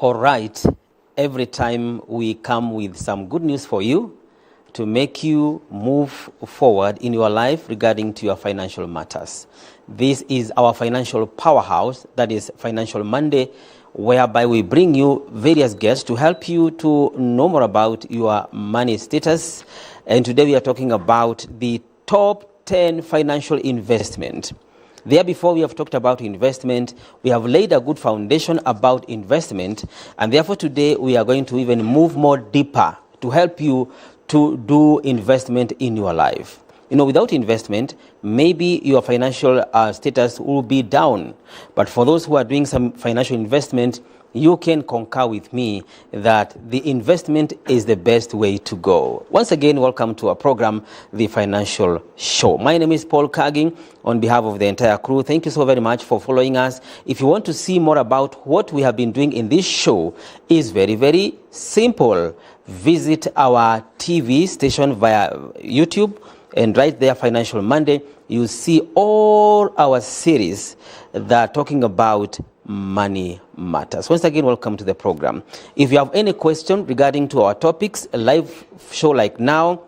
All right, every time we come with some good news for you to make you move forward in your life regarding to your financial matters. This is our financial powerhouse, that is Financial Monday, whereby we bring you various guests to help you to know more about your money status. And today we are talking about the top 10 financial investment. There before we have talked about investment, we have laid a good foundation about investment, and therefore today we are going to even move more deeper to help you to do investment in your life. You know, without investment, maybe your financial status will be down. But for those who are doing some financial investment, you can concur with me that the investment is the best way to go. Once again, welcome to our program, The Financial Show. My name is Paul Kagin. On behalf of the entire crew, thank you so very much for following us. If you want to see more about what we have been doing in this show, is very, very simple. Visit our TV station via YouTube, and right there, Financial Monday, you see all our series that are talking about money matters. Once again, welcome to the program. If you have any question regarding to our topics, a live show like now,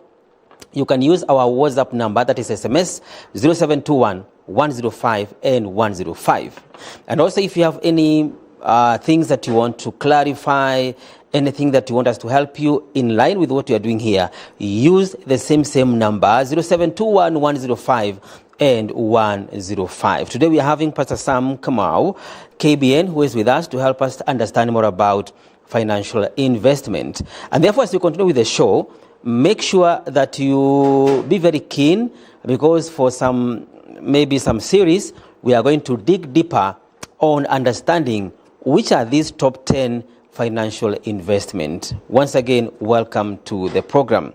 you can use our WhatsApp number, that is SMS 0721 105 and 105. And also, if you have any things that you want to clarify, anything that you want us to help you in line with what you are doing here, use the same number 0721 105 and 105. Today we are having Pastor Sam Kamau, KBN, who is with us to help us understand more about financial investment. And therefore, as we continue with the show, make sure that you be very keen, because for maybe some series, we are going to dig deeper on understanding which are these top 10 financial investment. Once again, welcome to the program.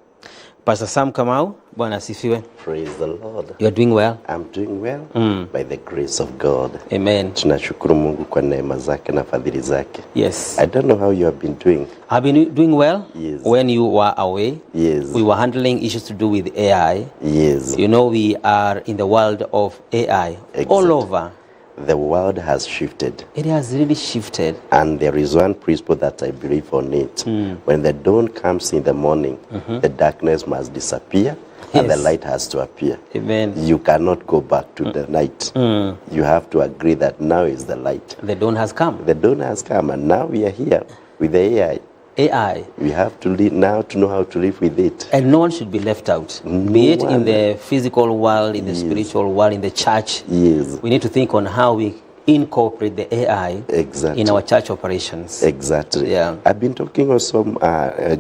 Pastor Sam Kamau, Bwana asifiwe. Praise the Lord. You're doing well? I'm doing well by the grace of God. Amen. Tunashukuru Mungu kwa neema zake na fadhili zake. Yes. I don't know how you have been doing. I've been doing well. Yes. When you were away, yes, we were handling issues to do with AI. Yes. You know, we are in the world of AI. Exactly. All over. The world has shifted. It has really shifted. And there is one principle that I believe on it. When the dawn comes in the morning, the darkness must disappear, and the light has to appear. Amen. You cannot go back to the night. You have to agree that now is the light. The dawn has come. The dawn has come, and now we are here with the AI. AI. We have to live now to know how to live with it. And no one should be left out. Be it in the physical world, in the spiritual world, in the church. Yes. We need to think on how we incorporate the AI in our church operations. Exactly. Yeah. I've been talking also,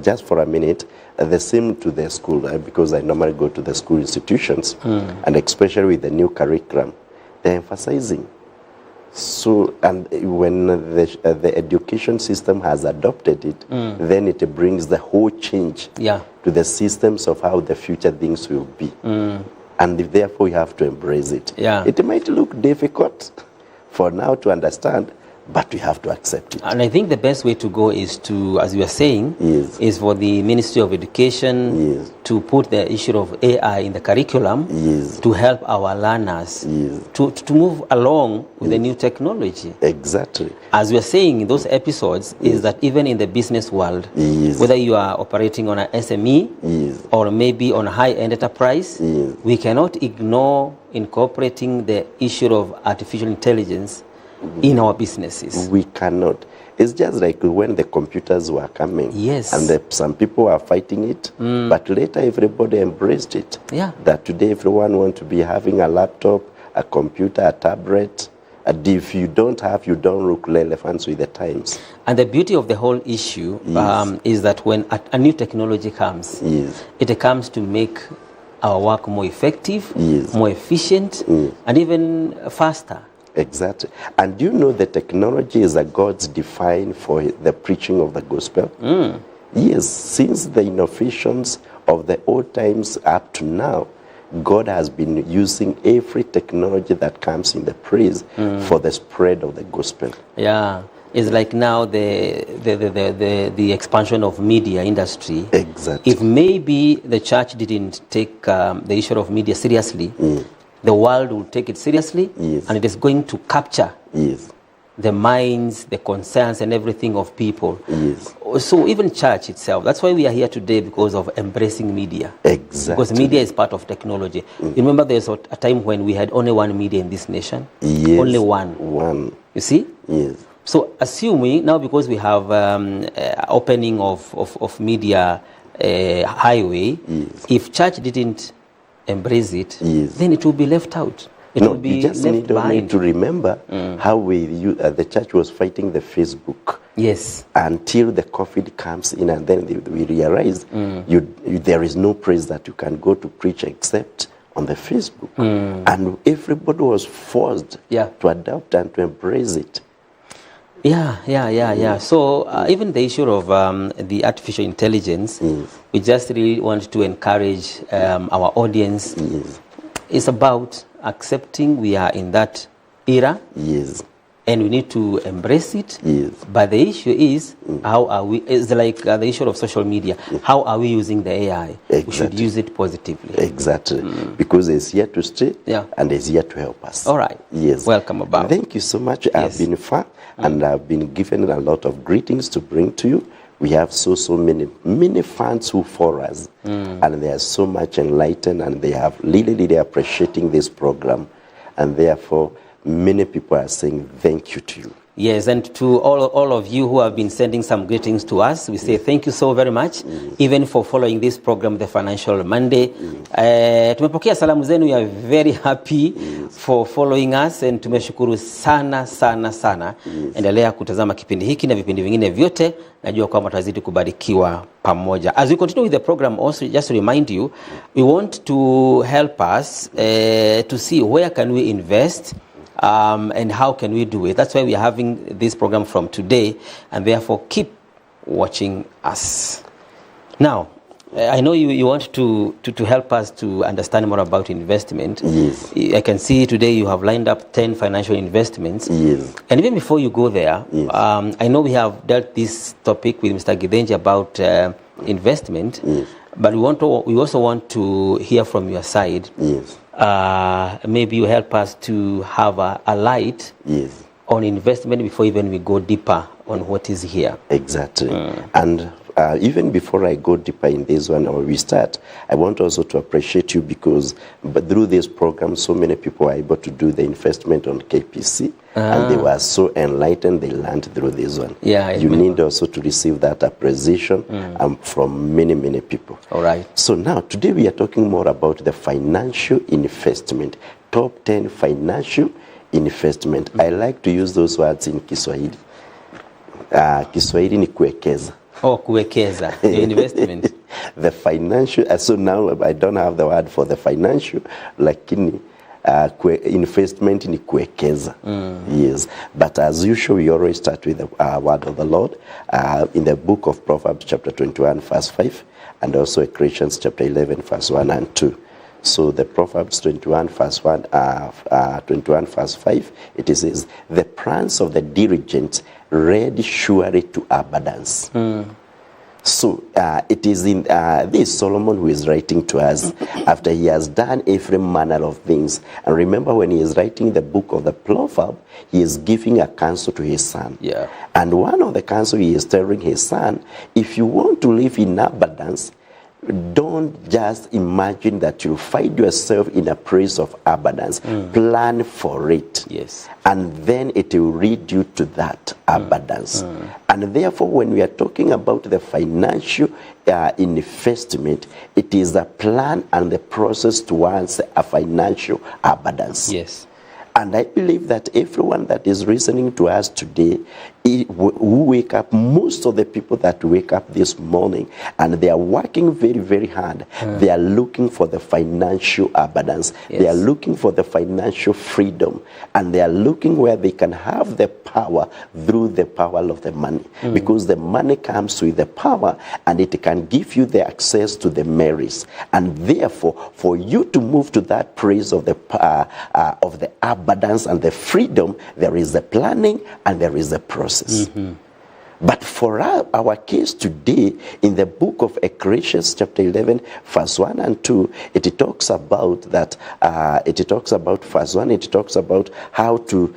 just for a minute, the same to the school, because I normally go to the school institutions, and especially with the new curriculum, they're emphasizing. So, and when the education system has adopted it, then it brings the whole change to the systems of how the future things will be. And therefore, we have to embrace it. Yeah. It might look difficult for now to understand, but we have to accept it. And I think the best way to go is to, as you are saying, is for the Ministry of Education to put the issue of AI in the curriculum to help our learners to move along with the new technology. Exactly. As we are saying in those episodes, is that even in the business world, whether you are operating on an SME or maybe on a high-end enterprise, we cannot ignore incorporating the issue of artificial intelligence in our businesses. We cannot. It's just like when the computers were coming. Yes. And some people were fighting it, but later everybody embraced it. Yeah. That today everyone wants to be having a laptop, a computer, a tablet. And if you don't have, you don't look relevant with the times. And the beauty of the whole issue is that when a new technology comes, it comes to make our work more effective, more efficient, and even faster. Exactly. And you know the technology is a God's design for the preaching of the gospel? Yes, since the innovations of the old times up to now, God has been using every technology that comes in the praise for the spread of the gospel. Yeah. It's like now the expansion of media industry. Exactly. If maybe the church didn't take the issue of media seriously, the world will take it seriously, and it is going to capture the minds, the concerns, and everything of people. Yes. So even church itself, that's why we are here today, because of embracing media. Exactly. Because media is part of technology. You remember there's a time when we had only one media in this nation? Yes. Only one. One. You see? Yes. So assuming now, because we have opening of media highway, Yes. if church didn't embrace it, Yes. then it will be left out. It No, will be you just left need behind. to remember how the church was fighting the Facebook. Yes. Until the COVID comes in, and then we realize there is no place that you can go to preach except on the Facebook. And everybody was forced to adopt and to embrace it. Yeah. So even the issue of the artificial intelligence, we just really want to encourage our audience. Yes. It's about accepting we are in that era. Yes. And we need to embrace it. Yes. But the issue is, how are we, it's like the issue of social media. How are we using the AI? Exactly. We should use it positively. Exactly. Because it's here to stay and it's here to help us. All right. Yes. Welcome about. Thank you so much. I've been far and I've been given a lot of greetings to bring to you. We have so many fans who follow us, and they are so much enlightened, and they have really appreciating this program, and therefore many people are saying thank you to you. Yes, and to all of you who have been sending some greetings to us, we say thank you so very much, even for following this program, The Financial Monday. Tumepokea salamu zenu, we are very happy for following us, and tumeshukuru sana. Endelea kutazama kipindi hiki na vipindi vingine vyote, najua kwamba tutazidi kubarikiwa pamoja. As we continue with the program, also just to remind you, we want to help us to see where can we invest, and how can we do it. That's why we are having this program from today, and therefore keep watching us. Now, I know you want to help us to understand more about investment. Yes. I can see today you have lined up 10 financial investments. Yes. And even before you go there, yes. I know we have dealt this topic with Mr. Gidenji about investment, yes. but we also want to hear from your side. Yes. Maybe you help us to have a light yes. on investment before even we go deeper on what is here. Exactly. And even before I go deeper in this one, or we start, I want also to appreciate you because through this program, so many people are able to do the investment on KPC, and they were so enlightened, they learned through this one. Yeah, you need also to receive that appreciation from many people. All right. So now, today we are talking more about the financial investment, top 10 financial investment. I like to use those words in Kiswahili. Kiswahili ni kuwekeza. Oh, kuwekeza, the investment. The financial, so now I don't have the word for the financial, lakini investment ni kuwekeza. Yes. But as usual, we always start with the word of the Lord in the book of Proverbs chapter 21 verse 5 and also Ecclesiastes chapter 11 verse 1 and 2. So the Proverbs 21 verse 21 verse 5, it says, the plans of the diligent lead surely to abundance. So it is in this Solomon who is writing to us after he has done every manner of things. And remember, when he is writing the book of the Proverbs, he is giving a counsel to his son. Yeah. And one of the counsel he is telling his son, if you want to live in abundance, don't just imagine that you'll find yourself in a place of abundance. Plan for it. Yes. And then it will lead you to that abundance. And therefore, when we are talking about the financial investment, it is a plan and the process towards a financial abundance. Yes. And I believe that everyone that is listening to us today, who wake up, most of the people that wake up this morning, and they are working very hard, they are looking for the financial abundance. Yes. They are looking for the financial freedom. And they are looking where they can have the power through the power of the money. Because the money comes with the power, and it can give you the access to the merits. And therefore, for you to move to that place of the abundance and the freedom, there is the planning and there is the process. But for our case today, in the book of Ecclesiastes chapter 11, verse 1 and 2, it talks about that, it talks about, verse 1, it talks about how to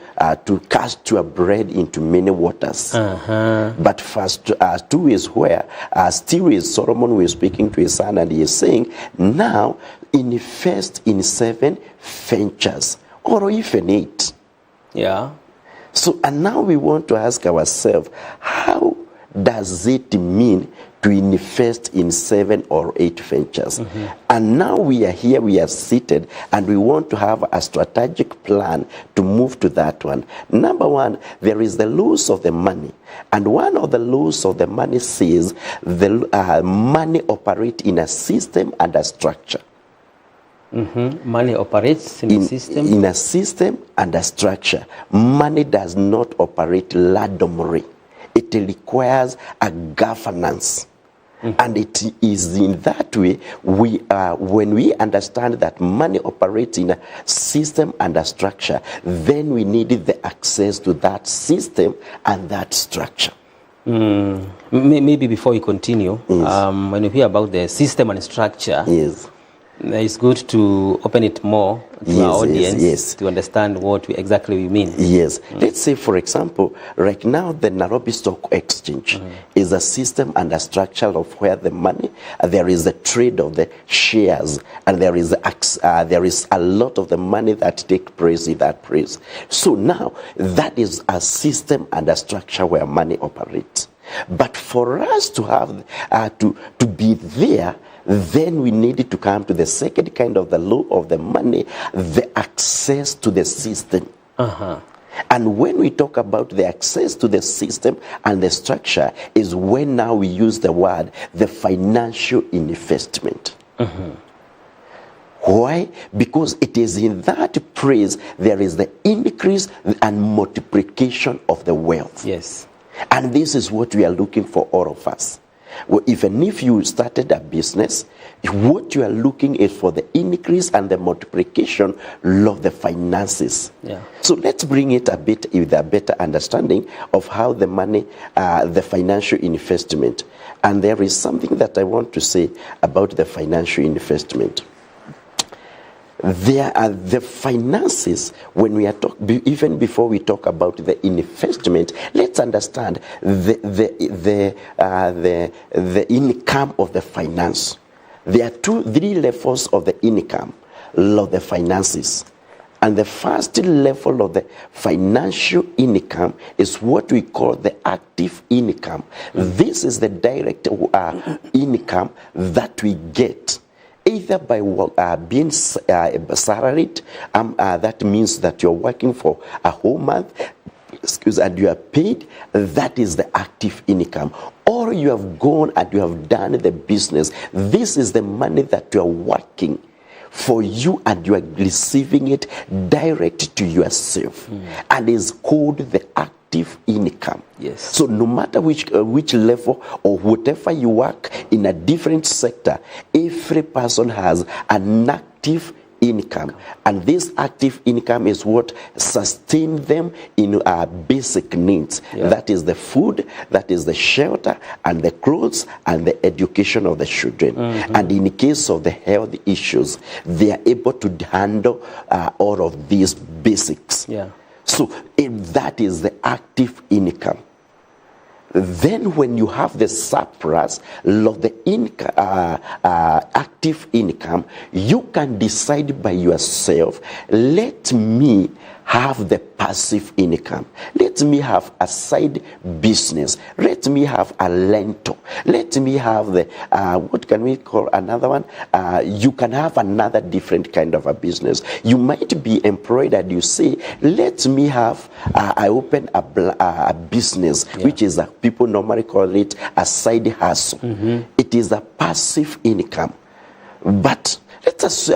cast your bread into many waters. But verse 2 is where, still is Solomon who is speaking to his son, and he is saying, now invest in 7 ventures, or even 8. Yeah. So, and now we want to ask ourselves, how does it mean to invest in 7 or 8 ventures? And now we are here, we are seated, and we want to have a strategic plan to move to that one. Number one, there is the laws of the money. And one of the laws of the money says the money operates in a system and a structure. Money operates in a system. In a system and a structure. Money does not operate randomly. It requires a governance. And it is in that way, when we understand that money operates in a system and a structure, then we need the access to that system and that structure. Maybe before we continue, when you hear about the system and structure, Yes. it's good to open it more to our audience to understand what exactly we mean. Yes. Let's say, for example, right now the Nairobi Stock Exchange is a system and a structure of where the money, there is the trade of the shares, and there is a lot of the money that take place in that place. So now that is a system and a structure where money operates. But for us to have to be there, then we needed to come to the second kind of the law of the money, the access to the system. And when we talk about the access to the system and the structure, is when now we use the word the financial investment. Why? Because it is in that place there is the increase and multiplication of the wealth. Yes. And this is what we are looking for, all of us. Well, even if you started a business, what you are looking is for the increase and the multiplication of the finances. Yeah. So let's bring it a bit with a better understanding of how the money, the financial investment. And there is something that I want to say about the financial investment. There are the finances. When we are even before we talk about the investment, let's understand the income of the finance. There are 3 levels of the income of the finances. And the first level of the financial income is what we call the active income. This is the direct income that we get either by being salaried, that means that you're working for a whole month, and you are paid, that is the active income. Or you have gone and you have done the business. This is the money that you are working for you, and you are receiving it direct to yourself, and is called the active income. Yes. So no matter which level or whatever you work in a different sector, every person has an active income, and this active income is what sustains them in basic needs. Yeah. That is the food, that is the shelter, and the clothes, and the education of the children. And in the case of the health issues, they are able to handle all of these basics. Yeah. So that is the active income. Then when you have the surplus of the active income, you can decide by yourself, let me have the passive income. Let me have a side business. Let me have a rental. Let me have the, what can we call another one? You can have another different kind of a business. You might be employed and you say, let me have, I open a business, which is, people normally call it a side hustle. It is a passive income. But let us,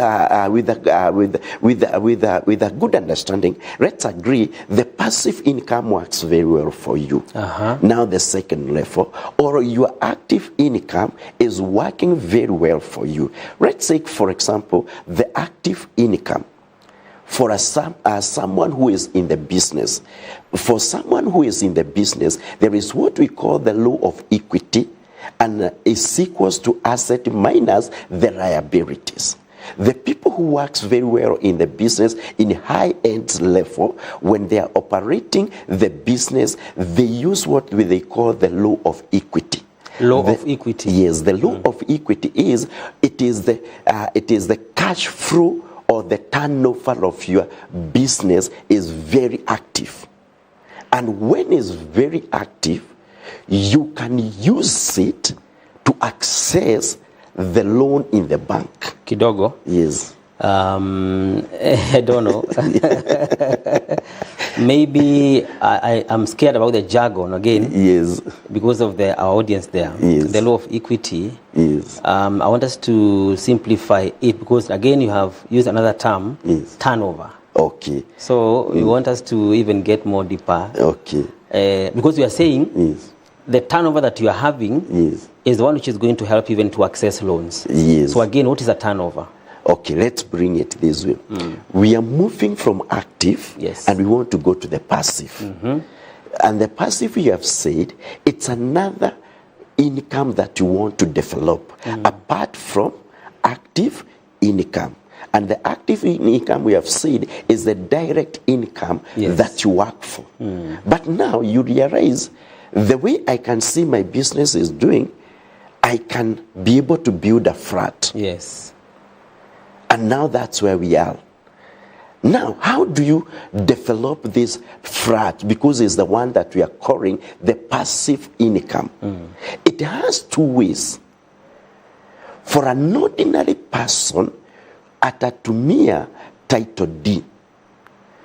with a good understanding, let's agree the passive income works very well for you. Now the second level, or your active income is working very well for you. Let's take, for example, the active income. for someone who is in the business. For someone who is in the business, there is what we call the law of equity, and is equals to asset minus the liabilities. The people who works very well in the business in high-end level, when they are operating the business, they use what they call the law of equity. Law of equity. Yes, the law of equity is the cash flow or the turnover of your business is very active. And when it's very active, you can use it to access the loan in the bank. Kidogo. Yes. I don't know. Maybe I'm scared about the jargon again. Yes. Because of our audience there. Yes. The law of equity. Yes. I want us to simplify it because again you have used another term, yes. turnover. Okay. So we want us to even get more deeper. Okay. Because you are saying yes. the turnover that you are having yes. is the one which is going to help even to access loans. Yes. So again, what is a turnover? Okay, let's bring it this way. We are moving from active yes. and we want to go to the passive. And the passive, you have said, it's another income that you want to develop apart from active income. And the active income, we have said, is the direct income yes. that you work for. But now you realize the way I can see my business is doing, I can be able to build a flat. Yes. And now that's where we are. Now, how do you develop this flat? Because it's the one that we are calling the passive income. It has two ways. For an ordinary person, atatumia title D.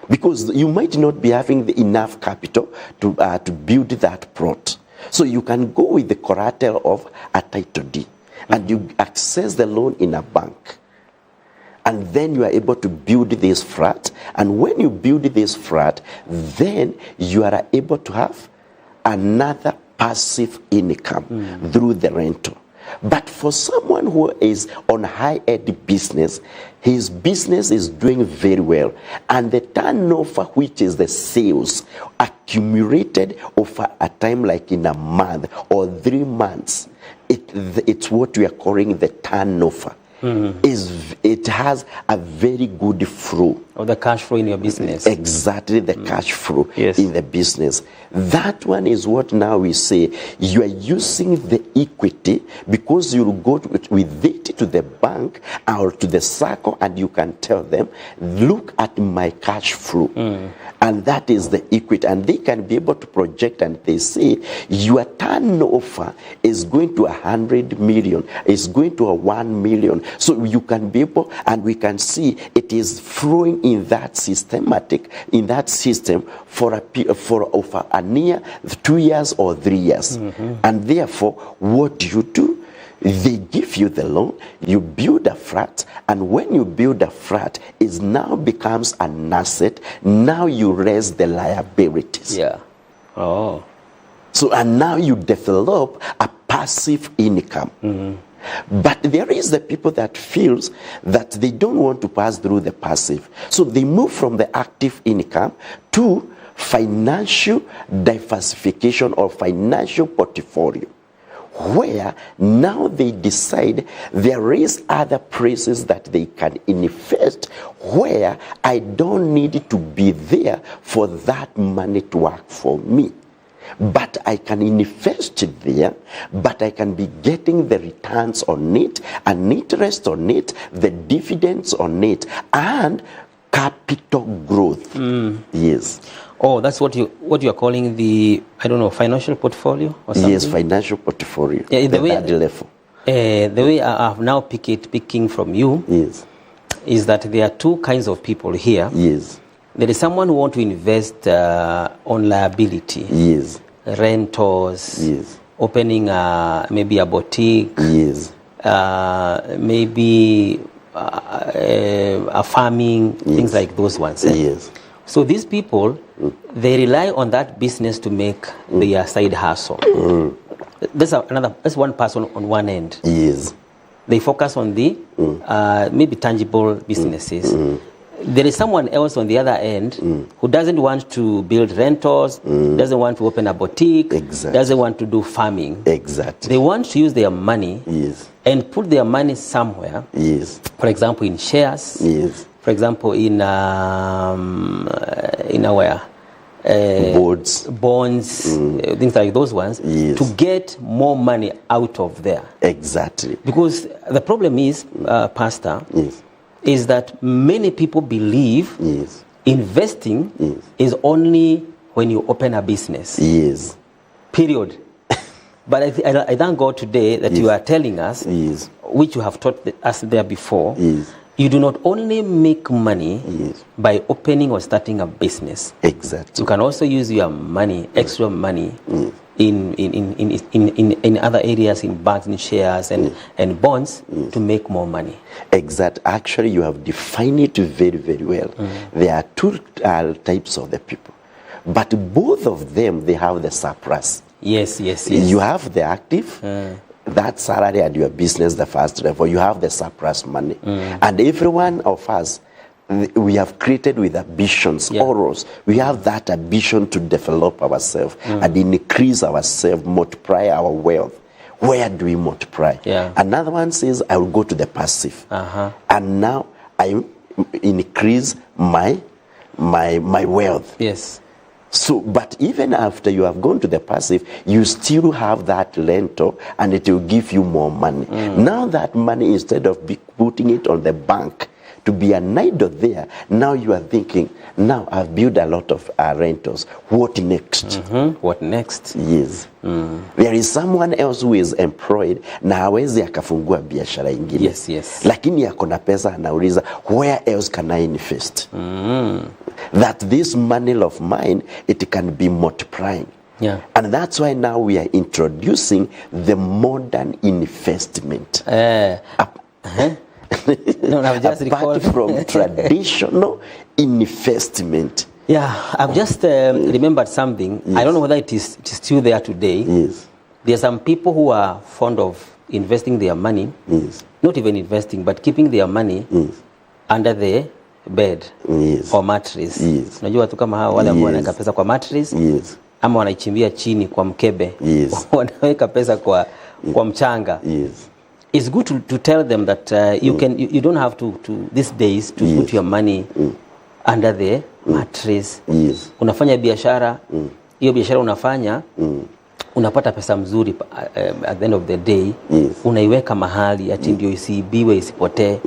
Because you might not be having enough capital to build that plot. So you can go with the collateral of a title D. And you access the loan in a bank. And then you are able to build this flat. And when you build this flat, then you are able to have another passive income through the rental. But for someone who is on high-end business, his business is doing very well. And the turnover, which is the sales, accumulated over a time like in a month or 3 months, it's what we are calling the turnover. It has a very good flow. Or the cash flow in your business. Exactly, the cash flow yes. in the business. That one is what now we say you are using the equity because you'll go with it to the bank or to the circle and you can tell them, look at my cash flow. And that is the equity. And they can be able to project and they say, your turnover is going to 100 million, is going to 1 million. So you can be able, and we can see it is flowing in that system for over a year, 2 years or 3 years. And therefore, what do? They give you the loan, you build a flat, and when you build a flat, it now becomes an asset. Now you raise the liabilities. Yeah. Oh. So, and now you develop a passive income. But there is the people that feels that they don't want to pass through the passive. So they move from the active income to financial diversification or financial portfolio, where now they decide there is other places that they can invest where I don't need to be there for that money to work for me. But I can invest it there, but I can be getting the returns on it, and interest on it, the dividends on it, and capital growth. Yes. Oh, that's what you are calling the, I don't know, financial portfolio or something? Yes, financial portfolio. Yeah, the way level. The way I have now picking from you yes. is that there are two kinds of people here. Yes. There is someone who wants to invest on liability. Yes. Rentals. Yes. Opening maybe a boutique. Yes. Maybe a farming, yes. Things like those ones. Yes. So these people, they rely on that business to make their side hustle. That's one person on one end. Yes. They focus on the maybe tangible businesses. there is someone else on the other end who doesn't want to build rentals, doesn't want to open a boutique, doesn't want to do farming. Exactly. They want to use their money Yes. and put their money somewhere. Yes. For example, in shares. Yes. For example, in our bonds, things like those ones, Yes. to get more money out of there. Exactly. Because the problem is, Pastor, Yes. is that many people believe Yes. investing Yes. is only when you open a business. Yes. Period. But I thank God today that you are telling us, Yes. which you have taught us there before, Yes. you do not only make money Yes. by opening or starting a business. Exactly. You can also use your money, extra money, in other areas, in banks, in shares, and bonds to make more money. Exact. Actually, you have defined it very, very well. There are two types of the people, but both of them, they have the surplus. Yes. You have the active, that salary at your business, the first level. You have the surplus money, and every one of us, we have created with ambitions, auras. We have that ambition to develop ourselves and increase ourselves, multiply our wealth. Where do we multiply? Yeah. Another one says, I will go to the passive. And now I increase my wealth. Yes. So, but even after you have gone to the passive, you still have that rental and it will give you more money. Now that money, instead of putting it on the bank, to be an idle there, now you are thinking, now I've built a lot of rentals. What next? What next? Yes. There is someone else who is employed na hawezi akafungua biashara ingine. Yes. Lakini yako na pesa anauliza, where else can I invest? That this money of mine, it can be multiplying. Yeah. And that's why now we are introducing the modern investment. No, I've just Apart from traditional investment. Yeah, I've just remembered something. I don't know whether it is still there today. Yes. There are some people who are fond of investing their money, not even investing, but keeping their money under the bed or mattress. Unajua watu kama hao wale ambao wanaweka pesa kwa mattress ama wanaichimbia chini kwa mkebe. Wanaweka pesa kwa mchanga. It's good to tell them that you don't have to these days to put your money under the mattress. Unafanya biashara, hiyo biashara unafanya, unapata pesa mzuri at the end of the day, unaiweka mahali ati ndio isiibiwe, isipotee.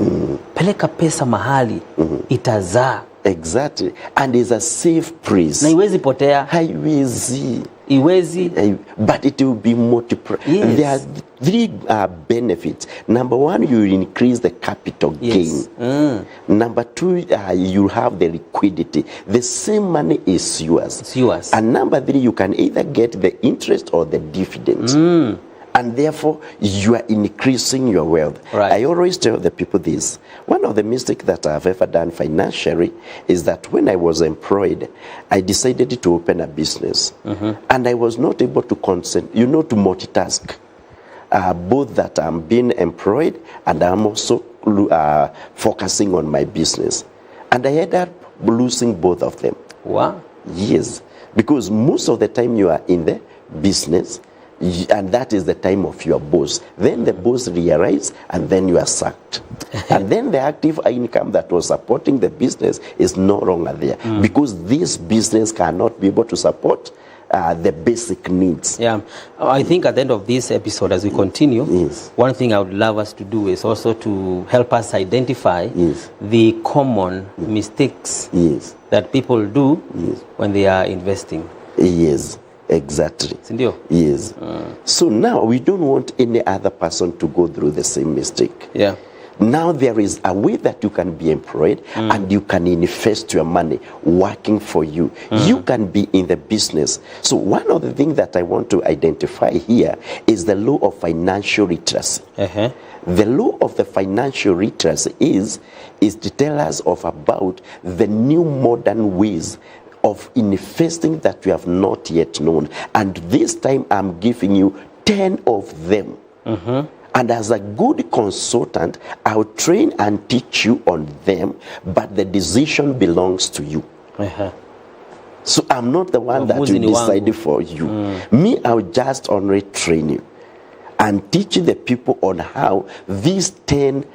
Peleka pesa mahali, itazaa. Exactly. And it's a safe place. Na iwezi potea. Haiwezi. Iwezi. But it will be multiplied. There are three benefits. Number one, you will increase the capital gain. Number two, you have the liquidity. The same money is yours. It's yours. And number three, you can either get the interest or the dividend. And therefore, you are increasing your wealth. Right. I always tell the people this. One of the mistakes that I've ever done financially is that when I was employed, I decided to open a business. And I was not able to to multitask. Both that I'm being employed and I'm also focusing on my business. And I ended up losing both of them. Wow. Yes. Because most of the time you are in the business, and that is the time of your boss. Then the boss realizes, and then you are sacked. And then the active income that was supporting the business is no longer there. Because this business cannot be able to support the basic needs. Yeah, I think at the end of this episode, as we continue, one thing I would love us to do is also to help us identify the common mistakes that people do when they are investing. Yes. Exactly. Sindio? Yes. So now we don't want any other person to go through the same mistake. Yeah. Now there is a way that you can be employed and you can invest your money working for you. You can be in the business. So one of the things that I want to identify here is the law of financial literacy. The law of the financial literacy is to tell us about the new modern ways of investing that you have not yet known. And this time I'm giving you 10 of them. And as a good consultant, I'll train and teach you on them, but the decision belongs to you. So I'm not the one that will decide for you. Me, I'll just only train you and teach the people on how these 10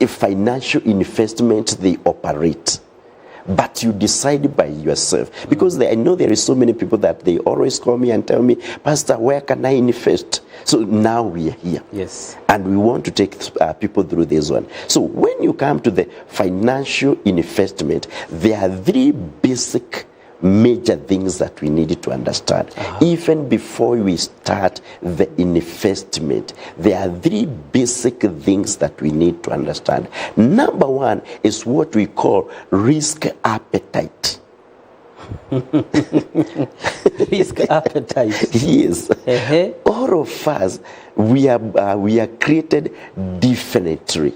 financial investments they operate. But you decide by yourself. Because I know there is so many people that they always call me and tell me, Pastor, where can I invest? So now we are here. Yes. And we want to take people through this one. So when you come to the financial investment, there are 3 basic major things that we need to understand. Even before we start the investment, there are 3 basic things that we need to understand. Number 1 is what we call risk appetite. Risk appetite. Yes. All of us, we are created differently,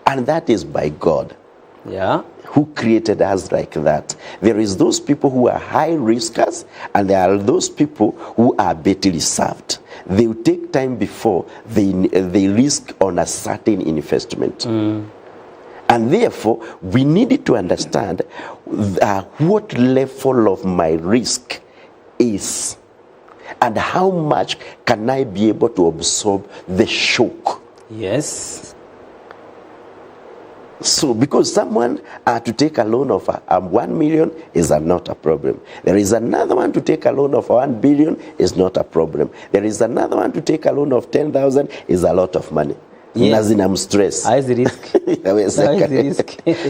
and that is by God. Yeah. Who created us like that. There is those people who are high riskers, and there are those people who are better served. They will take time before they risk on a certain investment. And therefore, we need to understand what level of my risk is, and how much can I be able to absorb the shock. Yes. So, because someone to take a loan of 1 million is not a problem. There is another one to take a loan of 1 billion is not a problem. There is another one to take a loan of 10,000 is a lot of money. Yes. I'm stressed. High risk.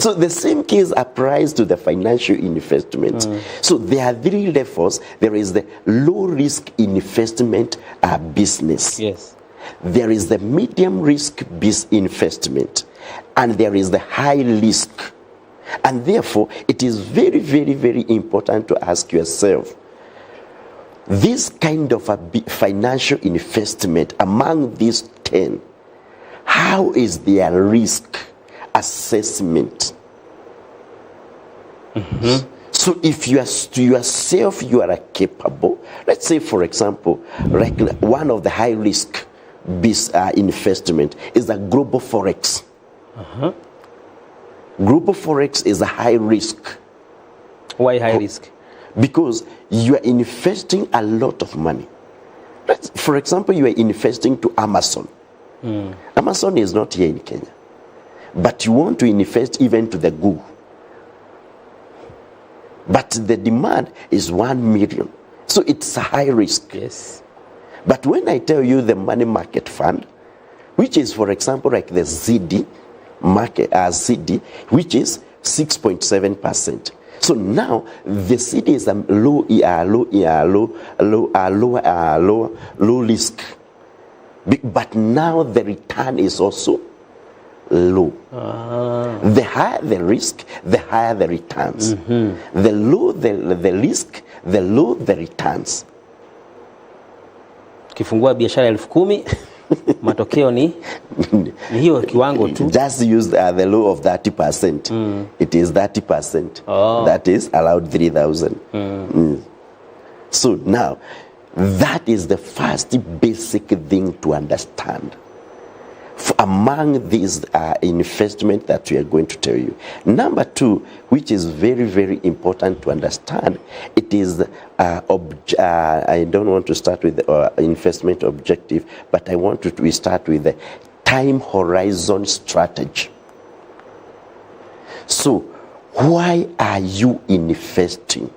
So the same case applies to the financial investment. So there are 3 levels. There is the low risk investment business. Yes. There is the medium risk investment, and there is the high risk. And therefore, it is very, very, very important to ask yourself, this kind of a financial investment among these 10, how is their risk assessment? So if you are to yourself, you are capable. Let's say, for example, like one of the high risk investment is a global forex. Global forex is a high risk. Why high risk? Because you are investing a lot of money. For example, you are investing to Amazon. Amazon is not here in Kenya, but you want to invest even to the Google. But the demand is 1 million. So it's a high risk. Yes. But when I tell you the money market fund, which is, for example, like the ZD market, ZD, which is 6.7%. So now the CD is a low risk. But now the return is also low. The higher the risk, the higher the returns. The low the risk, the low the returns. Kifungua biashara 10,000 matokeo ni hiyo kiwango tu. Just use the law of 30%. It is 30%. That is allowed 3,000. So now, that is the first basic thing to understand among these investment that we are going to tell you. Number 2, which is very, very important to understand, it is I don't want to start with the investment objective, but I want we start with the time horizon strategy. So, why are you investing?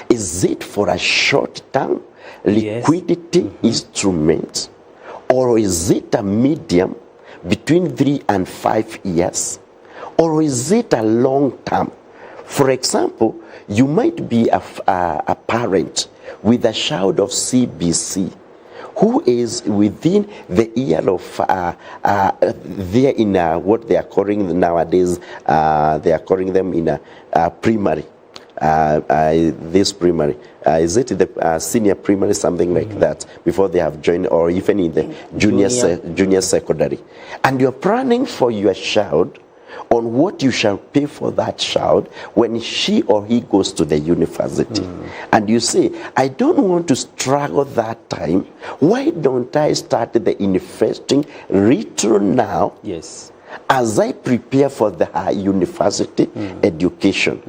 Is it for a short-term liquidity instrument? Or is it a medium between 3 and 5 years? Or is it a long term? For example, you might be a parent with a child of CBC who is within the year of, they're in what they are calling nowadays, they are calling them in primary. This primary, is it the senior primary, something like that, before they have joined, or even in the junior secondary, and you're planning for your child on what you shall pay for that child when she or he goes to the university. And you say, I don't want to struggle that time. Why don't I start the investing retro now? Yes. As I prepare for the high university education.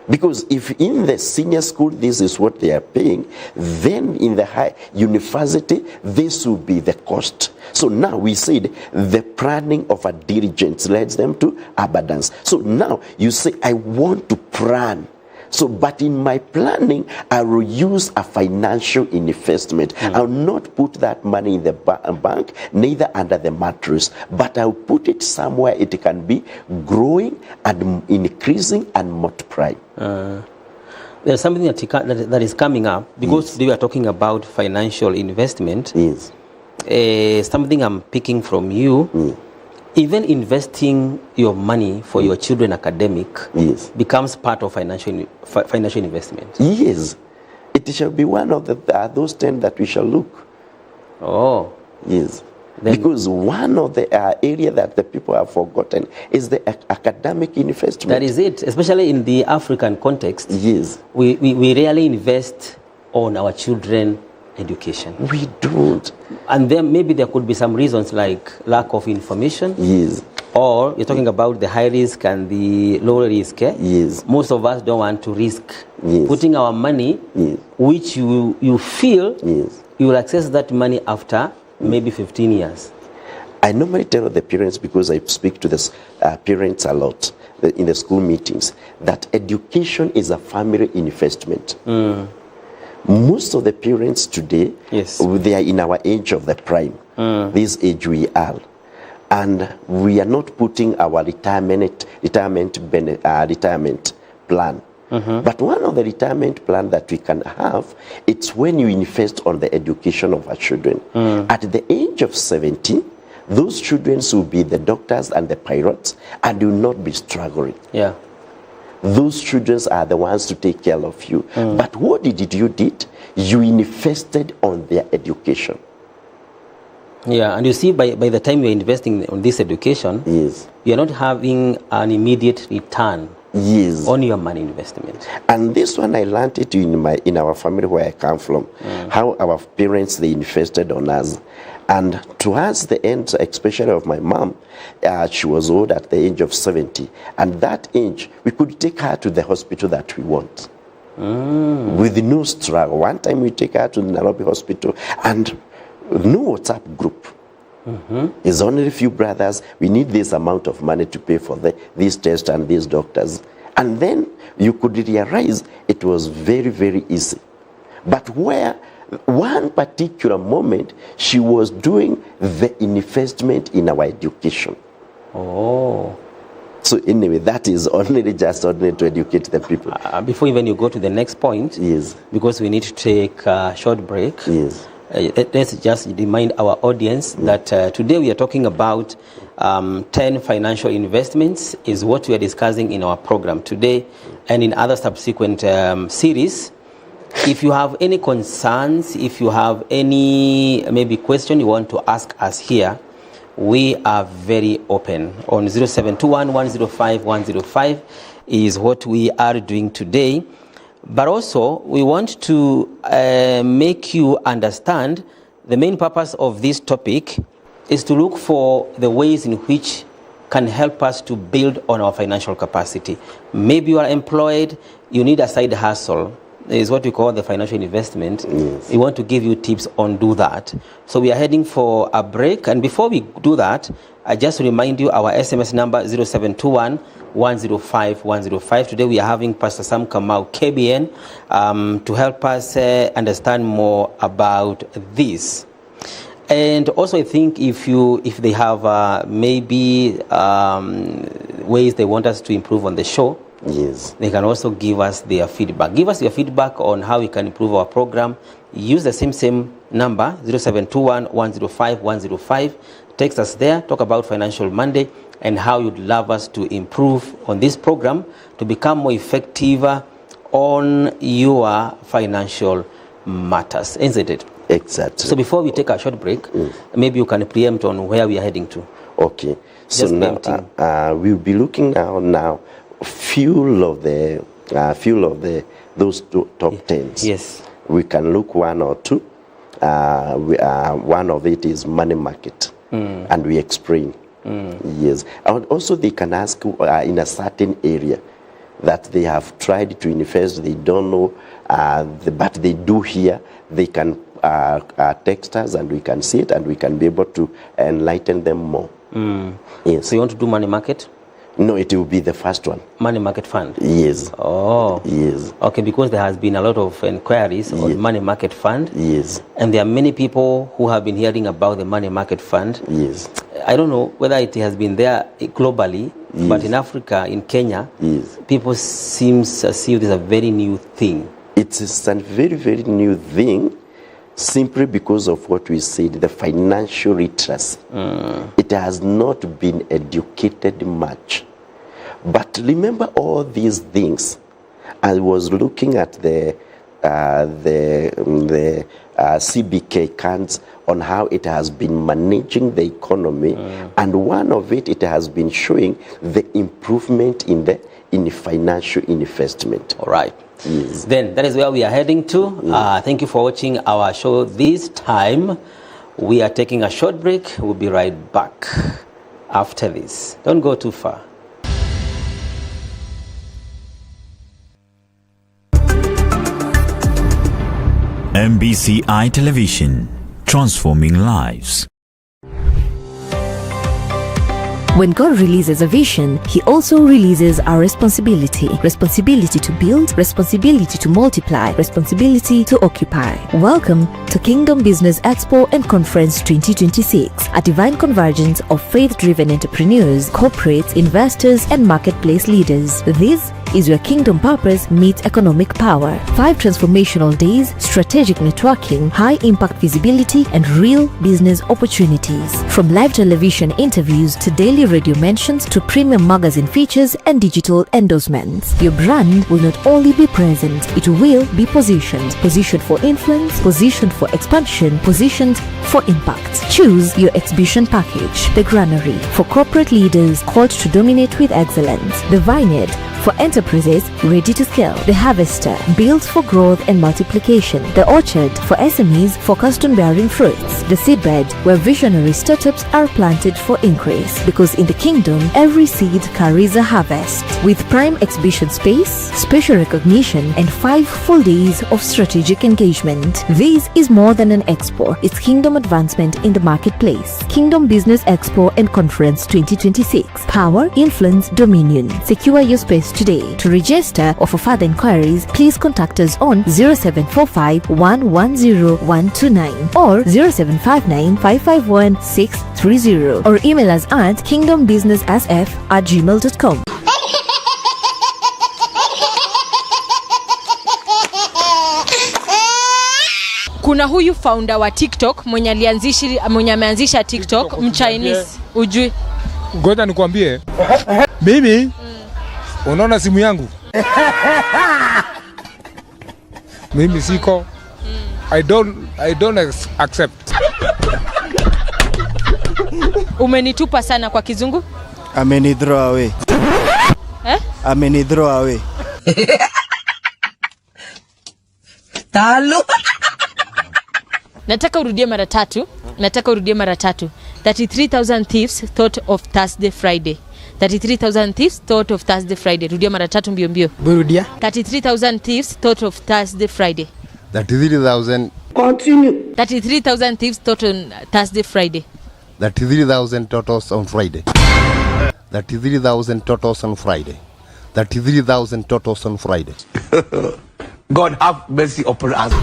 Because if in the senior school this is what they are paying, then in the high university this will be the cost. So now we said the planning of a diligence leads them to abundance. So now you say, I want to plan. So, but in my planning, I will use a financial investment. I'll not put that money in the bank, neither under the mattress, but I'll put it somewhere it can be growing and increasing and multiplying. There's something that is coming up, because today we are talking about financial investment. Yes. Something I'm picking from you. Even investing your money for your children academic becomes part of financial investment. Yes. It shall be one of those 10 that we shall look. Oh. Yes. Because one of the area that the people have forgotten is the academic investment. That is it, especially in the African context. Yes. We rarely invest on our children education. We don't. And then maybe there could be some reasons like lack of information. Yes. Or you're talking about the high risk and the low risk. Yes. Most of us don't want to risk putting our money, which you feel you will access that money after maybe 15 years. I normally tell the parents, because I speak to the parents a lot in the school meetings, that education is a family investment. Most of the parents today, they are in our age of the prime, this age we are. And we are not putting our retirement plan. But one of the retirement plan that we can have, it's when you invest on the education of our children. At the age of 17, those children will be the doctors and the pilots and will not be struggling. Yeah. Those children are the ones to take care of you. But what did you did? You invested on their education. Yeah, and you see, by the time you're investing on this education, you're not having an immediate return on your money investment. And this one I learned it in our family where I come from, how our parents, they invested on us. And towards the end, especially of my mom, she was old at the age of 70. And that age, we could take her to the hospital that we want. With no struggle. One time we take her to the Nairobi hospital and no WhatsApp group. It's only a few brothers. We need this amount of money to pay for these tests and these doctors. And then you could realize it was very, very easy. But where one particular moment she was doing the investment in our education. Oh. So anyway, that is only to educate the people. Before even you go to the next point, because we need to take a short break. Let's just remind our audience that today we are talking about 10 financial investments is what we are discussing in our program today and in other subsequent series. If you have any concerns, if you have any maybe question you want to ask us here, we are very open. On 0721 105 105 is what we are doing today. But also, we want to make you understand the main purpose of this topic is to look for the ways in which can help us to build on our financial capacity. Maybe you are employed, you need a side hustle. Is what we call the financial investment. We want to give you tips on do that. So we are heading for a break. And before we do that, I just remind you our SMS number 0721 105 105. Today we are having Pastor Sam Kamau, KBN, to help us understand more about this. And also I think if they have maybe ways they want us to improve on the show, they can also give us their feedback. Give us your feedback on how we can improve our program. Use the same number, 0721 105 105. Text us there, talk about Financial Monday and how you'd love us to improve on this program to become more effective on your financial matters. Isn't it? Exactly. So before we take a short break, maybe you can preempt on where we are heading to. Okay. So now we'll be looking now few of those top tens. Yes. We can look one or two. One of it is money market, and we explain. Yes, and also they can ask in a certain area that they have tried to invest, they don't know, but they do here. They can text us, and we can see it, and we can be able to enlighten them more. Yes. So you want to do money market? No, it will be the first one. Money market fund? Yes. Oh. Yes. Okay, because there has been a lot of inquiries on money market fund. Yes. And there are many people who have been hearing about the money market fund. Yes. I don't know whether it has been there globally, but in Africa, in Kenya, people seems as if it's a very new thing. It's a very, very new thing, simply because of what we said, the financial literacy. It has not been educated much. But remember all these things. I was looking at the CBK accounts on how it has been managing the economy, and one of it has been showing the improvement in financial investment. All right. Yes. Then that is where we are heading to. Thank you for watching our show this time. We are taking a short break. We'll be right back after this. Don't go too far. MBCI Television, transforming lives. When God releases a vision, He also releases our responsibility. Responsibility to build, responsibility to multiply, responsibility to occupy. Welcome to Kingdom Business Expo and Conference 2026, a divine convergence of faith-driven entrepreneurs, corporates, investors, and marketplace leaders. This is where kingdom purpose meets economic power. 5 transformational days, strategic networking, high impact visibility, and real business opportunities. From live television interviews to daily radio mentions to premium magazine features and digital endorsements. Your brand will not only be present, it will be positioned. Positioned for influence, positioned for expansion, positioned for impact. Choose your exhibition package. The Granary, for corporate leaders called to dominate with excellence. The Vineyard, for enterprises ready to scale. The Harvester, built for growth and multiplication. The Orchard, for SMEs focused on bearing fruits. The Seedbed, where visionary startups are planted for increase. Because in the kingdom, every seed carries a harvest. With prime exhibition space, special recognition, and 5 full days of strategic engagement. This is more than an expo. It's kingdom advancement in the marketplace. Kingdom Business Expo and Conference 2026. Power, influence, dominion. Secure your space today. To register or for further inquiries, please contact us on 0745 110 129 or 0759 551 630 or email us at kingdombusinesssf@gmail.com. Kuna huyu founder wa TikTok mwenye ameanzisha TikTok mchinese, ujui? Ngoja nikwambie. Mimi unaona simu yangu? Mimi siko. I don't accept. Umenitupa sana kwa kizungu? Ameni throw away. Ameni throw away. Talo. Nataka urudie mara tatu. 33,000 thieves thought of Thursday Friday. 33,000 thieves thought of Thursday Friday. Rudia mara tatu mbio mbio. Rudia. 33,000 thieves thought of Thursday Friday. 33,000. Continue. 33,000 thieves thought on Thursday Friday. 33,000 totals on Friday. 33,000 totals on Friday. 33,000 totals on Friday. God have mercy upon us.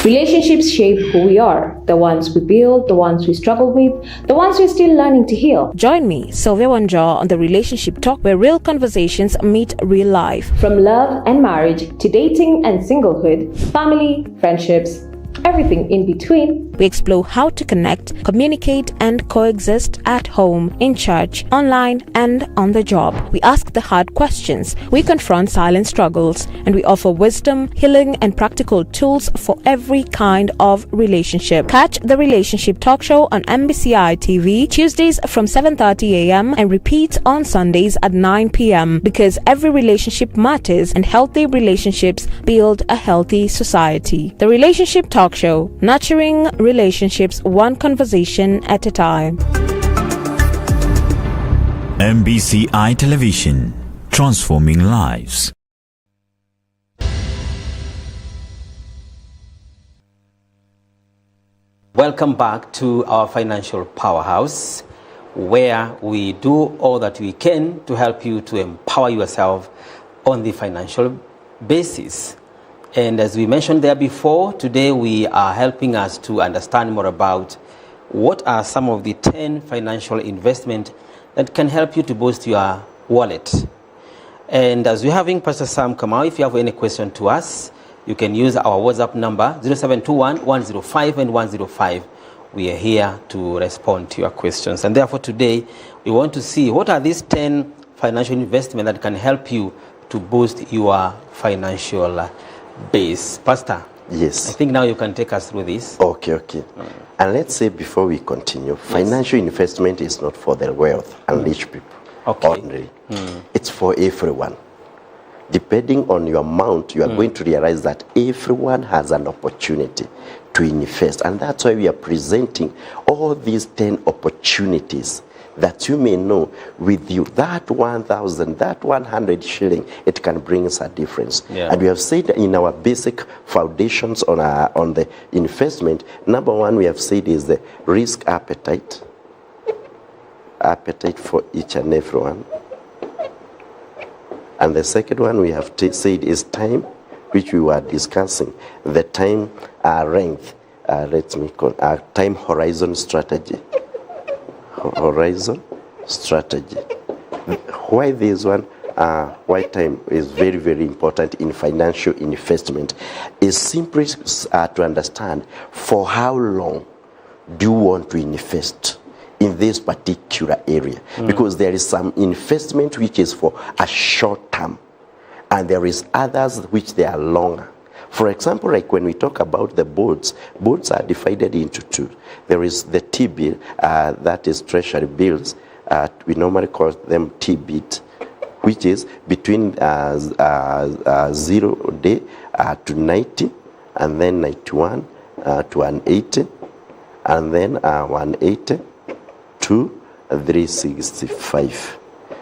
Relationships shape who we are, the ones we build, the ones we struggle with, the ones we're still learning to heal. Join me, Sylvia Wanja, on the Relationship Talk, where real conversations meet real life. From love and marriage to dating and singlehood, family, friendships, everything in between. We explore how to connect, communicate, and coexist at home, in church, online, and on the job. We ask the hard questions, we confront silent struggles, and we offer wisdom, healing, and practical tools for every kind of relationship. Catch the Relationship Talk Show on MBCI TV Tuesdays from 7:30 a.m. and repeat on Sundays at 9 p.m. because every relationship matters and healthy relationships build a healthy society. The Relationship Talk Show, nurturing relationships one conversation at a time. MBCI Television, transforming lives. Welcome back to our financial powerhouse, where we do all that we can to help you to empower yourself on the financial basis. And as we mentioned there before, today we are helping us to understand more about what are some of the 10 financial investments that can help you to boost your wallet. And as we're having Pastor Sam come out, if you have any question to us, you can use our WhatsApp number 0721 105 and 105. We are here to respond to your questions. And therefore today we want to see what are these 10 financial investments that can help you to boost your financial base. Pastor, Yes. I think now you can take us through this. Okay. And let's say before we continue, financial investment is not for the wealth and rich people. Ordinary. It's for everyone. Depending on your amount, you are going to realize that everyone has an opportunity to invest. And that's why we are presenting all these 10 opportunities that you may know with you. That 1,000, that 100 shilling, it can bring us a difference. Yeah. And we have said in our basic foundations on the investment, number one we have said is the risk appetite. Appetite for each and everyone. And the second one we have said is time, which we were discussing. The time length, time horizon strategy. Horizon strategy. Why this one? Why time is very, very important in financial investment is simply to understand for how long do you want to invest in this particular area, because there is some investment which is for a short term and there is others which they are longer. For example, like when we talk about the boards are divided into two. There is the T-bill, that is treasury bills. We normally call them T-bit, which is between 0 day to 90, and then 91 to 180, and then 180 to 365.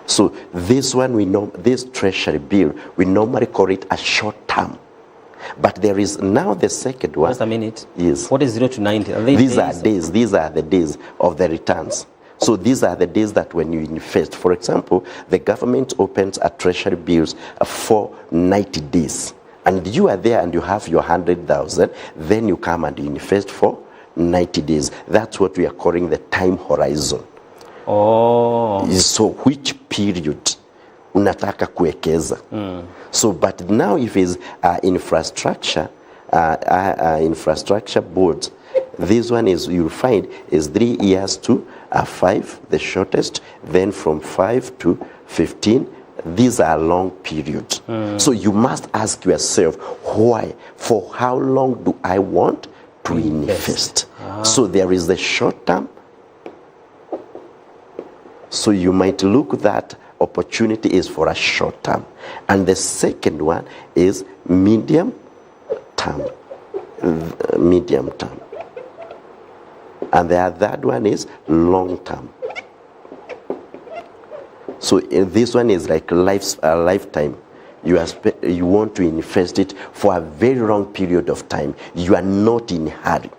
So this one this treasury bill, we normally call it a short term. But there is now the second one. Just a minute. Yes. What is 0 to 90? These are days. These are the days of the returns. So these are the days that when you invest. For example, the government opens a treasury bills for 90 days. And you are there and you have your 100,000. Then you come and you invest for 90 days. That's what we are calling the time horizon. Oh. So which period unataka kuwekeza? So but now if it's infrastructure boards, this one is, you'll find, is 3 years to 5, the shortest, then from 5 to 15. These are long periods. So you must ask yourself, why? For how long do I want to invest? So there is the short term. So you might look that opportunity is for a short term. And the second one is medium term. And the third one is long term. So this one is like a lifetime. You want to invest it for a very long period of time. You are not in a hurry.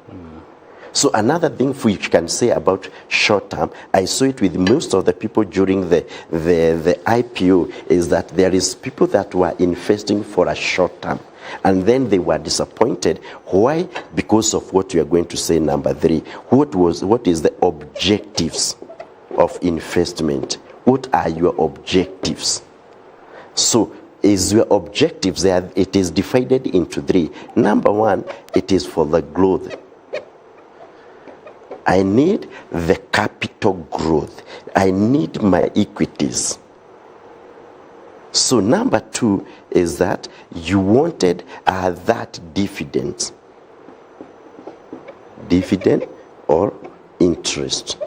So another thing we can say about short term, I saw it with most of the people during the IPO, is that there is people that were investing for a short term. And then they were disappointed. Why? Because of what we are going to say, number 3. What is the objectives of investment? What are your objectives? So is your objectives there? It is divided into 3. Number 1, it is for the growth. I need the capital growth. I need my equities. So number 2 is that you wanted that dividend or interest.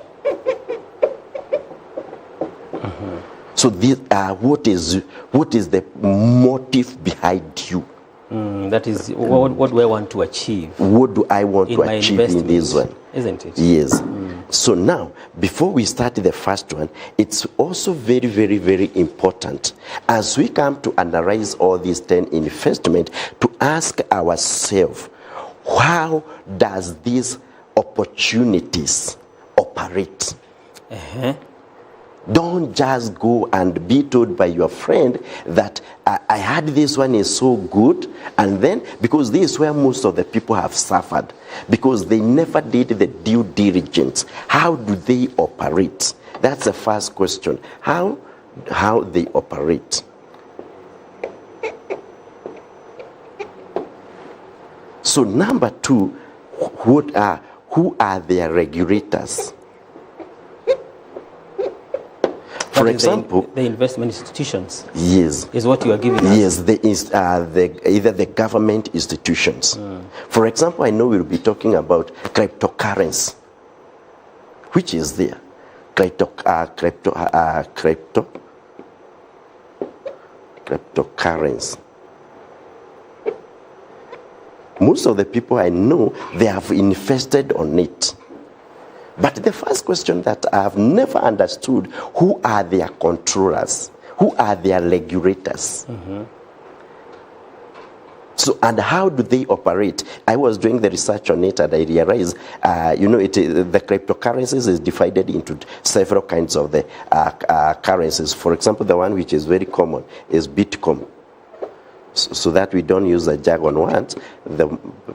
So these are what is the motive behind you? That is, what do I want to achieve? What do I want to achieve in this one? Isn't it? Yes. So now, before we start the first one, it's also very, very, very important as we come to analyze all these 10 investments to ask ourselves, how does these opportunities operate? Don't just go and be told by your friend that I heard this one is so good, and then, because this is where most of the people have suffered, because they never did the due diligence. How do they operate? That's the first question. How they operate. So number 2, who are their regulators? For example, the investment institutions. Yes, is what you are giving us. Yes, either the government institutions. For example, I know we'll be talking about cryptocurrency, which is there. Cryptocurrency. Most of the people I know, they have invested on it. But the first question that I have never understood, who are their controllers? Who are their regulators? So, and how do they operate? I was doing the research on it, and I realized, the cryptocurrencies is divided into several kinds of the currencies. For example, the one which is very common is Bitcoin. So that we don't use the jargon words, the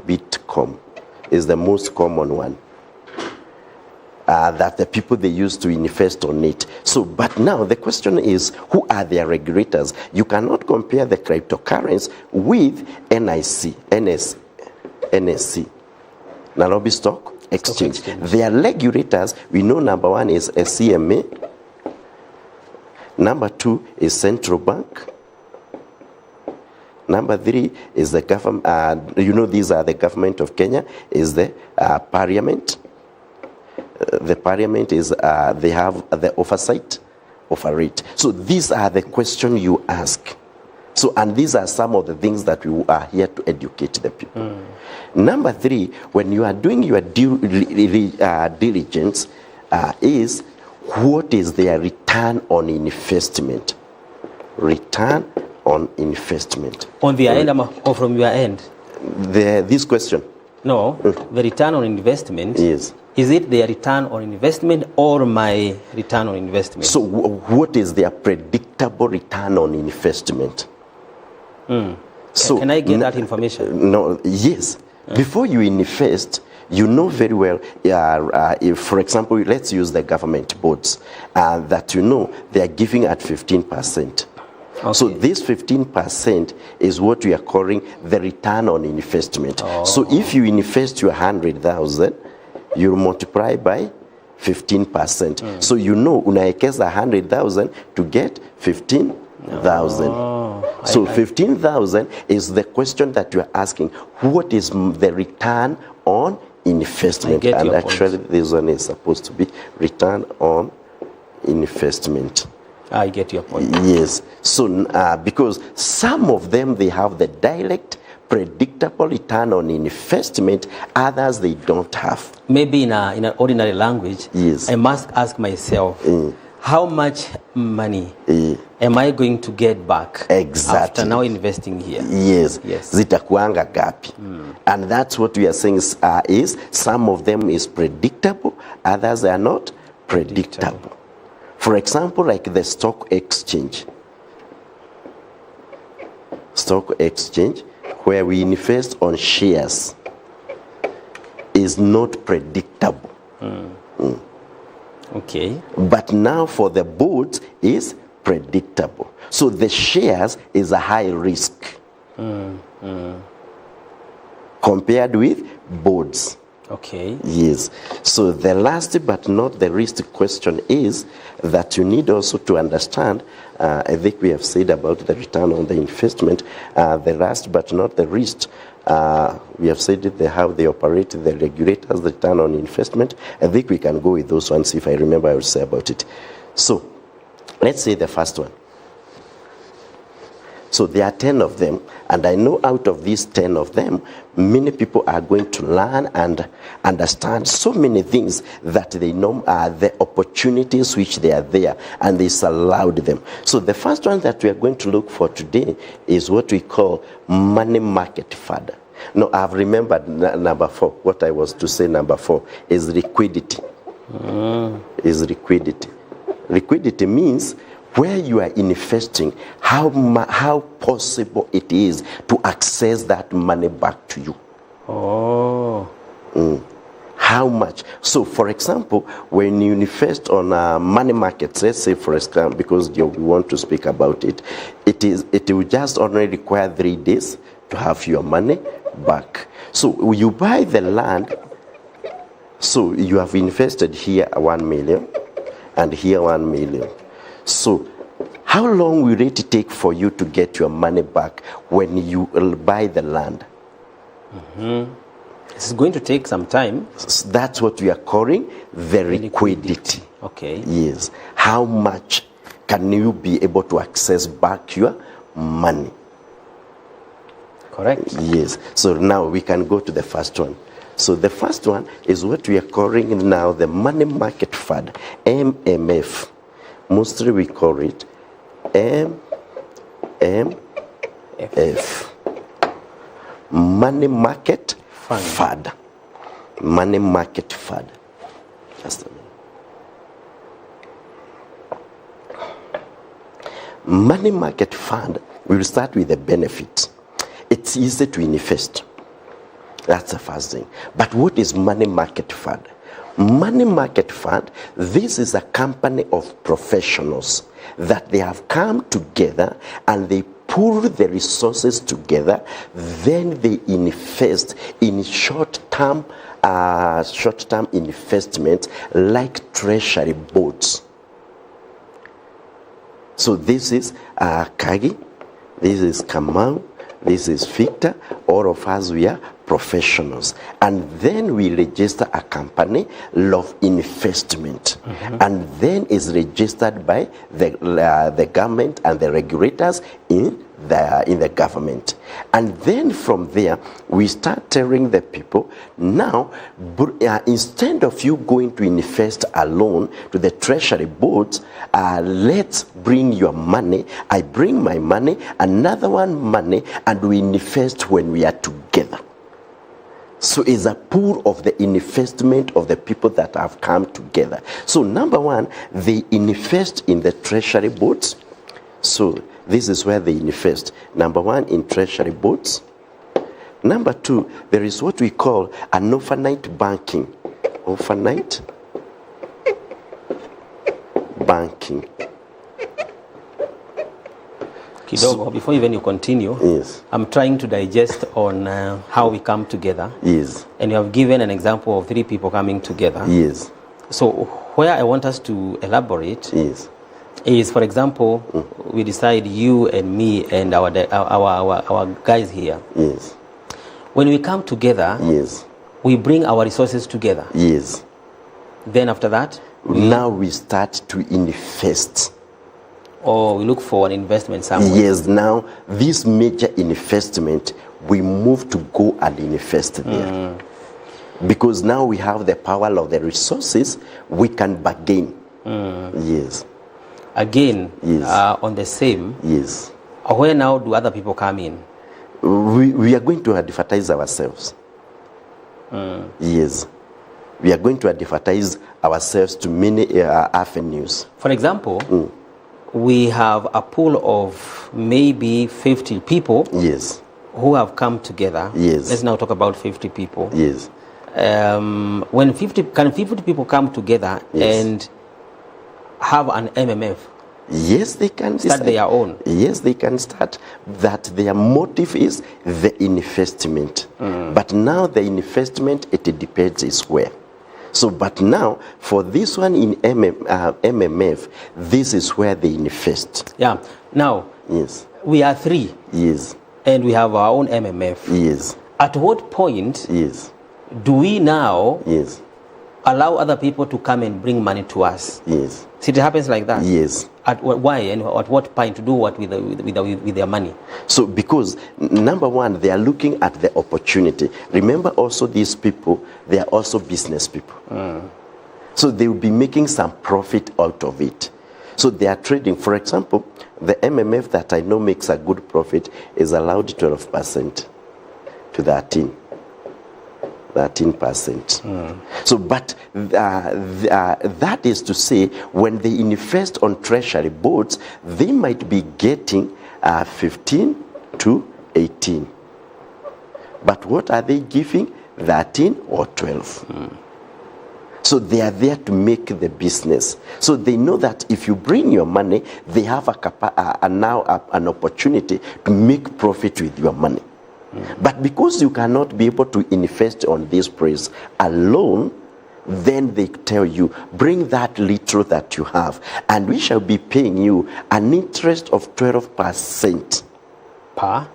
Bitcoin is the most common one. That the people they use to invest on it. So, but now the question is, who are their regulators? You cannot compare the cryptocurrency with NSC, Nairobi Stock Exchange. Their regulators, we know number 1 is a CMA, number 2 is Central Bank, number 3 is the government, these are the government of Kenya, is the Parliament. The Parliament is, they have the oversight over it. So these are the questions you ask. So, and these are some of the things that we are here to educate the people. Number 3, when you are doing your due diligence, is what is their return on investment? Return on investment. On their end or from your end? This question. No, the return on investment. Yes. Is it their return on investment or my return on investment? So what is their predictable return on investment? So can I get that information? No, yes. Before you invest, you know very well, if, for example, let's use the government boards, that they are giving at 15%. Okay. So this 15% is what we are calling the return on investment. So if you invest your 100,000, you multiply by 15%. So unaekeza 100,000 to get 15,000. So 15,000 is the question that you are asking. What is the return on investment? And actually, this one is supposed to be return on investment. I get your point. Yes. So because some of them, they have the direct predictable return on investment, others they don't have. Maybe in an ordinary language, yes, I must ask myself, how much money am I going to get back after now investing here? Yes. Zitakuanga gapi. And that's what we are saying is some of them is predictable, others are not predictable. For example, like the stock exchange. Stock exchange, where we invest on shares, is not predictable. Okay. But now for the boards is predictable. So the shares is a high risk compared with boards. Okay. Yes. So the last but not the least question is that you need also to understand, I think we have said about the return on the investment, the last but not the least, we have said how they operate, the regulators, the return on investment. I think we can go with those ones. If I remember, I will say about it. So let's say the first one. So there are 10 of them, and I know out of these 10 of them, many people are going to learn and understand so many things that they know are the opportunities which they are there, and this allowed them. So the first one that we are going to look for today is what we call money market fund. No, I've remembered number 4. What I was to say, number 4 is liquidity. Is liquidity. Liquidity means where you are investing, how possible it is to access that money back to you. Oh. How much? So, for example, when you invest on money markets, let's say, for example, because we want to speak about it, it will just only require 3 days to have your money back. So, you buy the land. So, you have invested here 1 million and here 1 million. So, how long will it take for you to get your money back when you buy the land? It's going to take some time. That's what we are calling the liquidity. Okay. Yes. How much can you be able to access back your money? Correct. Yes. So now we can go to the first one. So the first one is what we are calling now the money market fund, MMF. Mostly we call it MMF. Money market fund. Money market fund. Just a minute. Money market fund, we will start with the benefits. It's easy to invest. That's the first thing. But what is money market fund? Money market fund, this is a company of professionals that they have come together and they pool the resources together, then they invest in short-term investments like treasury bonds. So this is Kagi, this is Kamau, this is Victor. All of us, we are professionals, and then we register a company of investment, and then is registered by the government and the regulators in the government. And then from there we start telling the people, now instead of you going to invest alone to the treasury boards, let's bring your money, I bring my money, another one money, and we invest when we are together. So it's a pool of the investment of the people that have come together. So number one, they invest in the treasury boards. So this is where they invest. Number one, in treasury boards. Number two, there is what we call an overnight banking. Overnight banking. Kidogo, before even you continue, yes, I'm trying to digest on how we come together. Yes. And you have given an example of 3 people coming together. Yes. So where I want us to elaborate is, for example, we decide you and me and our guys here. Yes. When we come together, yes, we bring our resources together. Yes. Then after that, now we start to invest. Or we look for an investment somewhere. Yes, now this major investment, we move to go and invest there. Because now we have the power of the resources, we can bargain. Yes. Again, yes, on the same, yes, where now do other people come in? We are going to advertise ourselves. Yes. We are going to advertise ourselves to many avenues. For example, we have a pool of maybe 50 people. Yes. Who have come together. Yes. Let's now talk about 50 people. Yes. When 50 people come together, yes, and have an MMF, Yes, they can start their own. Yes, they can start. That their motive is the investment. But now the investment, it depends is where. So, but now for this one in MMF, this is where they invest. Yeah. Now, yes, we are 3. Yes. And we have our own MMF. Yes. At what point yes. do we now yes. allow other people to come and bring money to us? Yes. See, it happens like that? Yes. Why and at what point to do what with their money? So because number one, they are looking at the opportunity. Remember also these people, they are also business people. So they will be making some profit out of it. So they are trading. For example, the MMF that I know makes a good profit is allowed 12% to 13%. So, but that is to say, when they invest on treasury boards, they might be getting 15 to 18. But what are they giving? 13 or 12. So they are there to make the business. So they know that if you bring your money, they have now an opportunity to make profit with your money. But because you cannot be able to invest on this price alone, then they tell you, bring that little that you have, and we shall be paying you an interest of 12% per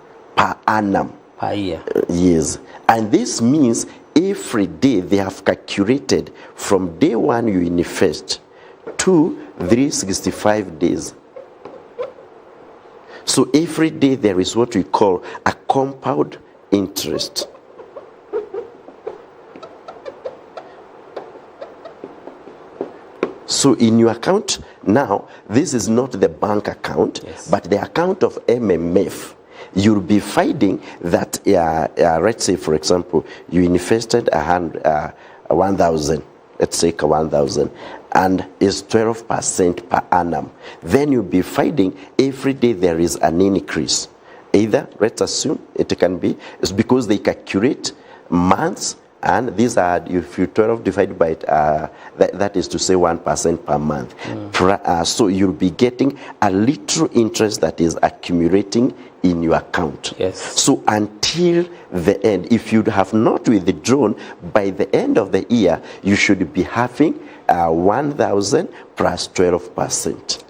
annum. Per year. Yes. And this means every day they have calculated from day one you invest to 365 days. So every day there is what we call a compound interest. So in your account now, this is not the bank account, but the account of MMF. You'll be finding that, let's say, for example, you invested 1,000, let's say 1,000, and it's 12% per annum. Then you'll be finding every day there is an increase. Either, let's assume it can be, it's because they calculate months, and these are, if you 12 divided by, that is to say 1% per month. So you'll be getting a little interest that is accumulating in your account. Yes. So until the end, if you have not withdrawn, by the end of the year, you should be having 1,000 plus 12%.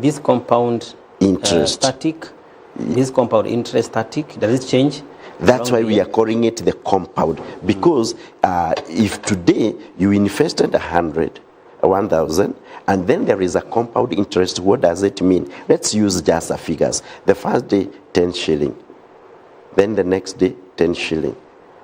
This compound interest. Static. This compound interest static. Does it change? That's why we are calling it the compound. Because if today you invested 1,000, and then there is a compound interest, what does it mean? Let's use just the figures. The first day, 10 shilling. Then the next day, 10 shilling.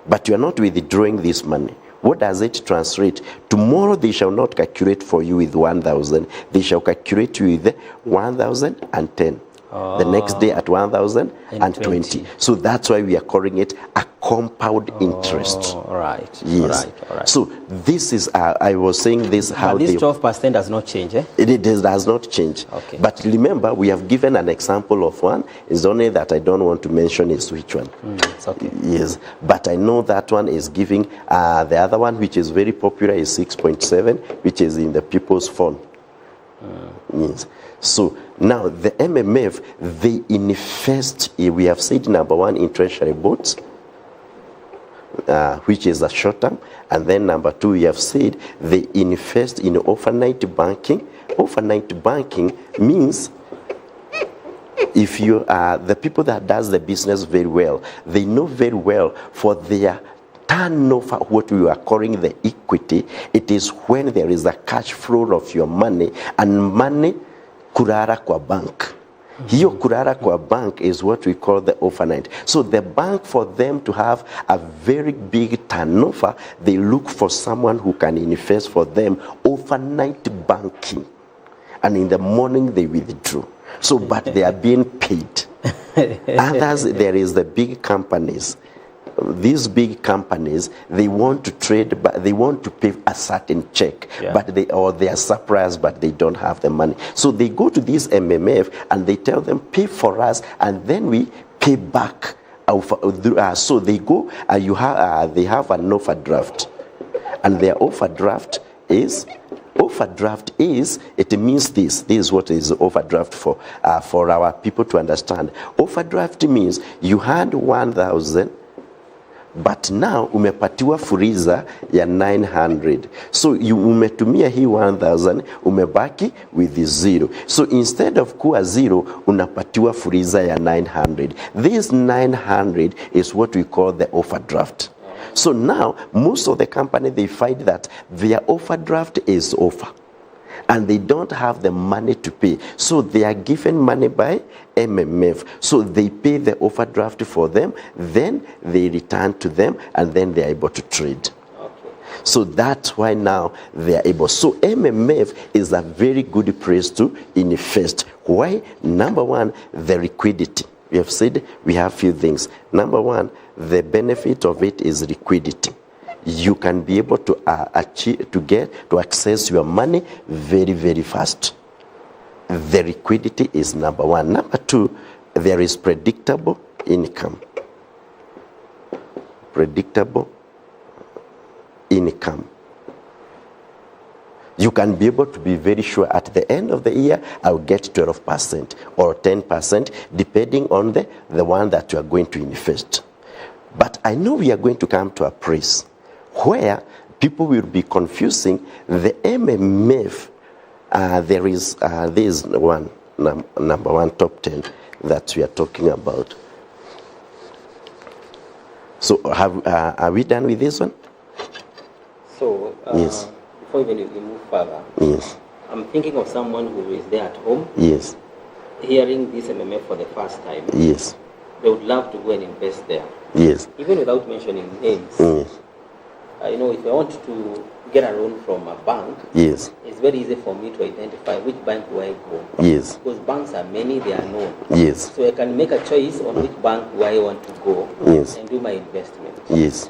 But you are not withdrawing this money. What does it translate? Tomorrow they shall not calculate for you with 1,000. They shall calculate you with 1,010. The next day at 1,020. So that's why we are calling it a compound interest. Right. Yes. All right. So this is, I was saying this, how this 12% does not change, eh? It does not change. Okay. But remember, we have given an example of one. It's only that I don't want to mention is which one. It's okay. Yes. But I know that one is giving, the other one, which is very popular, is 6.7, which is in the people's phone. Yes. So now the MMF, they invest, we have said number one in treasury bonds, which is a short term, and then number two, we have said they invest in overnight banking. Overnight banking means if you are the people that does the business very well, they know very well for their turnover, what we are calling the equity. It is when there is a cash flow of your money, and money kurara kwa bank. Hiyo kurara kwa bank is what we call the overnight. So the bank, for them to have a very big turnover, they look for someone who can invest for them overnight banking. And in the morning they withdraw. So, but they are being paid. Others, there is the big companies. These big companies, they want to trade, but they want to pay a certain check, but they are suppliers, but they don't have the money. So they go to this MMF and they tell them, pay for us, and then we pay back. So they go, they have an overdraft, and their overdraft is overdraft is, it means this. This is what is overdraft for our people to understand. Overdraft means you had 1,000, but now umepatiwa furiza ya 900. So umetumia hii 1,000, umebaki with the zero. So instead of kuwa zero, unapatiwa furiza ya 900. This 900 is what we call the overdraft. So now, most of the company, they find that their overdraft is over. And they don't have the money to pay. So they are given money by MMF. So they pay the overdraft for them, then they return to them, and then they are able to trade. Okay. So that's why now they are able. So MMF is a very good place to invest. Why? Number one, the liquidity. We have said we have few things. Number one, the benefit of it is liquidity. You can be able to access your money very, very fast. The liquidity is number one. Number two, there is predictable income. Predictable income. You can be able to be very sure at the end of the year, I'll get 12% or 10%, depending on the one that you are going to invest. But I know we are going to come to a place where people will be confusing the MMF. There is one, number one, top 10 that we are talking about. So are we done with this one? So, yes. Before even you move further, yes. I'm thinking of someone who is there at home, yes, hearing this MMF for the first time. Yes. They would love to go and invest there. Yes. Even without mentioning names. Yes. If I want to get a loan from a bank, yes, it's very easy for me to identify which bank do I go. Yes. Because banks are many, they are known. Yes. So I can make a choice on which bank do I want to go, yes, and do my investment. Yes.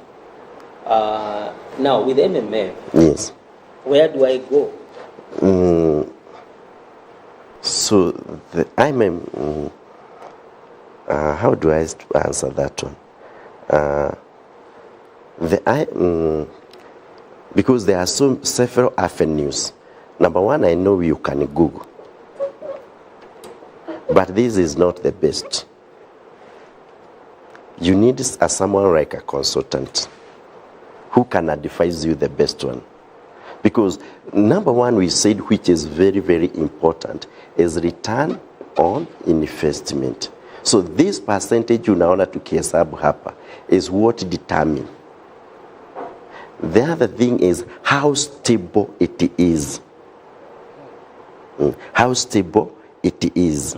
Now with MMF, yes, where do I go? So the how do I answer that one? Because there are several avenues. Number one, I know you can Google, but this is not the best. You need someone like a consultant who can advise you the best one. Because number one, we said, which is very, very important, is return on investment. So this percentage unaona tukihesabu hapa is what determine. The other thing is how stable it is. How stable it is.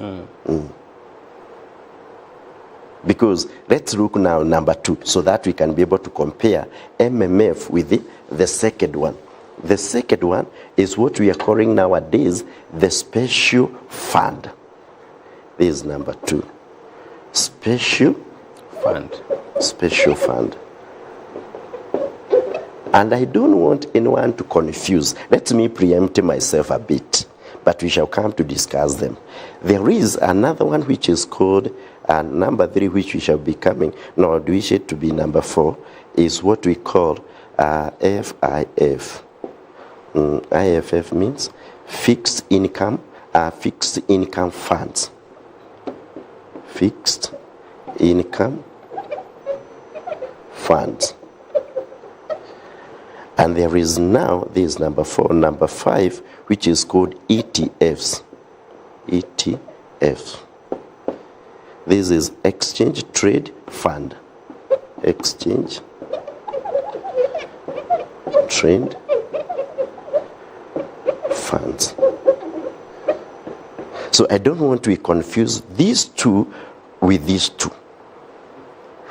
Because let's look now number two, so that we can be able to compare MMF with the second one. The second one is what we are calling nowadays the special fund. This is number two. Special fund. Special fund. And I don't want anyone to confuse. Let me preempt myself a bit, but we shall come to discuss them. There is another one which is called number three, which we shall be coming. No, we should to be number four, is what we call FIF. IFF means fixed income funds. Fixed income funds. And there is now, this is number four, number five, which is called ETFs. ETFs. This is Exchange Trade Fund. Exchange Trade Funds. So I don't want to confuse these two with these two.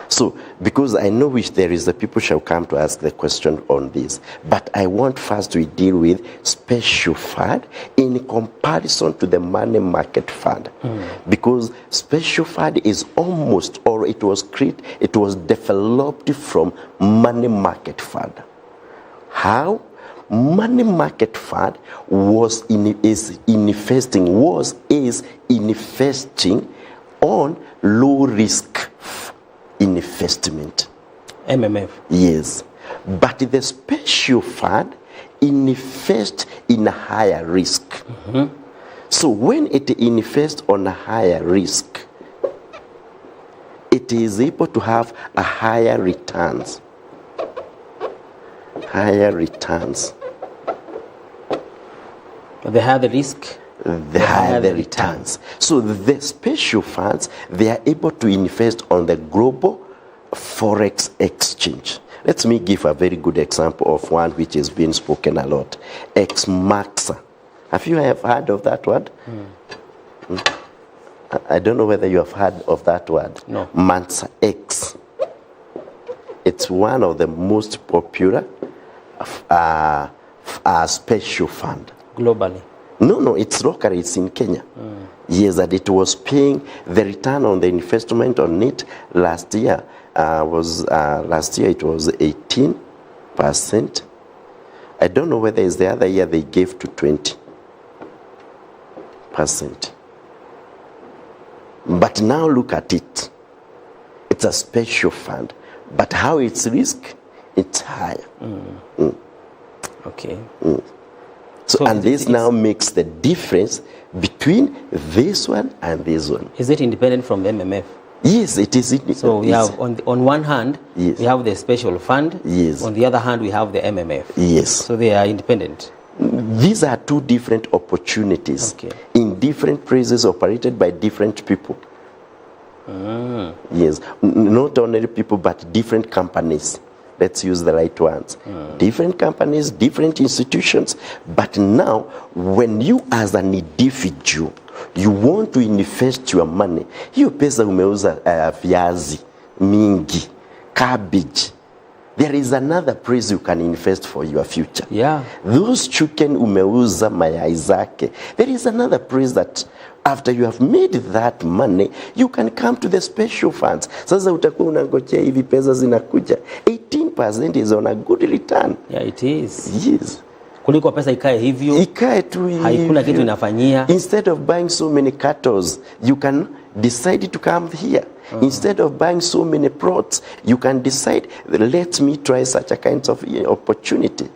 So, because I know which there is the people shall come to ask the question on this, but I want first to deal with special fund in comparison to the money market fund, because special fund is almost, or it was developed from money market fund. How? Money market fund is investing on low risk investment. MMF. Yes. But the special fund invest in a higher risk. Mm-hmm. So when it invests on a higher risk, it is able to have a higher returns. Higher returns. The higher the risk, the higher the returns. So the special funds, they are able to invest on the global forex exchange. Let me give a very good example of one which is being spoken a lot. X-Maxa. Have you ever heard of that word? I don't know whether you have heard of that word. No. Mansa X. It's one of the most popular special fund. Globally? No, it's local, it's in Kenya. Yes, that it was paying the return on the investment on it last year. Last year it was 18%. I don't know whether it's the other year they gave to 20%. But now look at it. It's a special fund. But how it's risk? It's higher. Okay. So and this now makes the difference between this one and this one. Is it independent from the MMF? Yes, it is. So we have on one hand, yes, we have the special fund. Yes. On the other hand, we have the MMF. Yes. So they are independent. These are two different opportunities in different places operated by different people. Yes, not only people but different companies. Let's use the right ones. Different companies, different institutions. But now, when you as an individual, you want to invest your money, hiyo pesa umeuza viazi, mingi, cabbage, there is another place you can invest for your future. Yeah. Those chicken umeuza mayai zake, there is another place that after you have made that money, you can come to the special funds. Sasa utakuwa unangojea hivi pesa zinakuja. 18% is on a good return. Yeah, it is. Yes. Kuliko pesa ikae hivyo. Ikae tu hivyo. Haikuna kitu inafanyia. Instead of buying so many cattle, you can decide to come here. Instead of buying so many plots, you can decide, let me try such a kind of opportunity.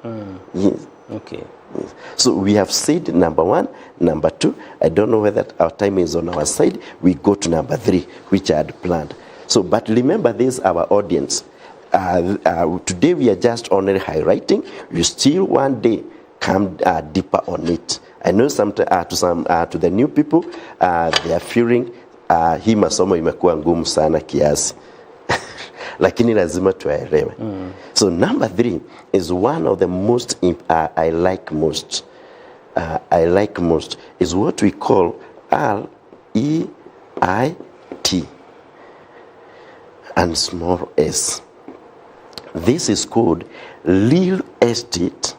Yes. Okay. Yes. So we have said number one, number two. I don't know whether our time is on our side. We go to number three, which I had planned. So, but remember this, our audience. Today we are just only highlighting. You still one day come deeper on it. I know to the new people, they are feeling hii masomo imekuwa ngumu sana kiasi. Lakini lazima tuelewe. So number three is one of the most I like most. I like most is what we call REIT and small s. This is called real estate.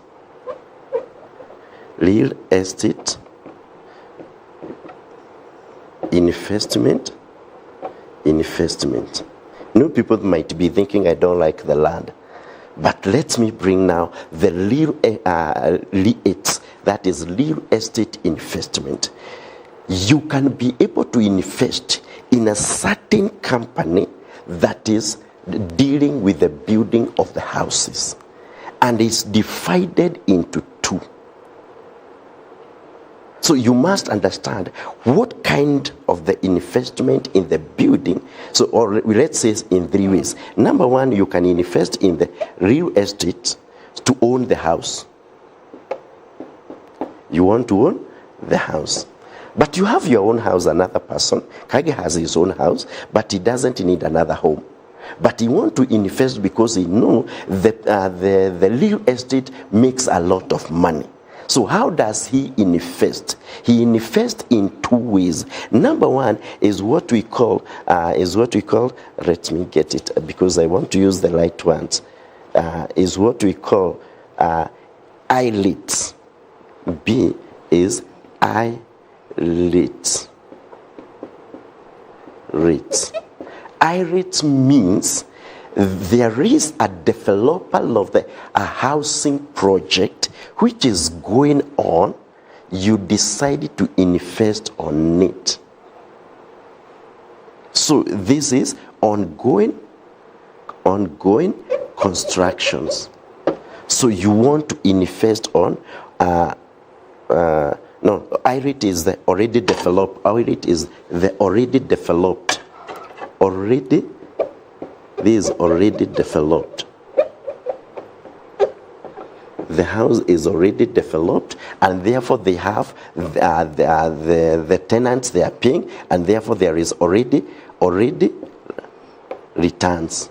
Real estate investment. New people might be thinking I don't like the land, but let me bring now the real REITs, that is real estate investment. You can be able to invest in a certain company that is dealing with the building of the houses, and it's divided into two. So you must understand what kind of the investment in the building. So, or let's say in three ways. Number one, you can invest in the real estate to own the house. You want to own the house. But you have your own house, another person. Kage has his own house, but he doesn't need another home. But he wants to invest because he knows that the real estate makes a lot of money. So how does he invest? He invests in two ways. Number one is what we call, let me get it because I want to use the right ones, is what we call ILITs. B is ILITs. IREITs means there is a developer of a housing project which is going on. You decide to invest on it. So this is ongoing constructions. So you want to invest on, no, IREIT is the already developed. IREIT is the already developed. Already, this is already developed. The house is already developed, and therefore they have the tenants they are paying, and therefore there is already returns.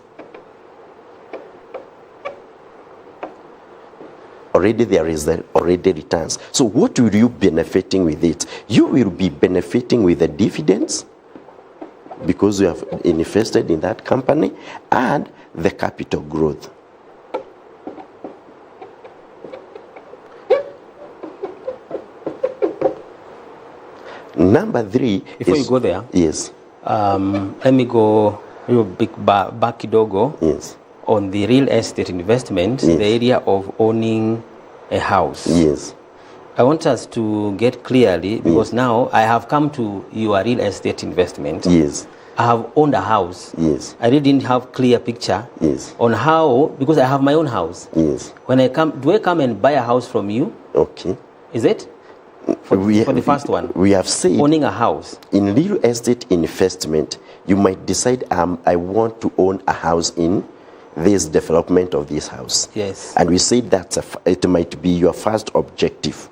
Already there is already returns. So what will you benefiting with it? You will be benefiting with the dividends because you have invested in that company and the capital growth. Number 3. Before you go there, yes. Let me go real big back kidogo. Yes. On the real estate investment, yes. The area of owning a house. Yes. I want us to get clearly, because now I have come to your real estate investment. Yes. I have owned a house. Yes. I really didn't have clear picture yes. on how, because I have my own house. Yes. When I come, do I come and buy a house from you? Okay. Is it? For the first one. We have said owning a house. In real estate investment, you might decide I want to own a house in this development of this house. Yes. And we said that it might be your first objective.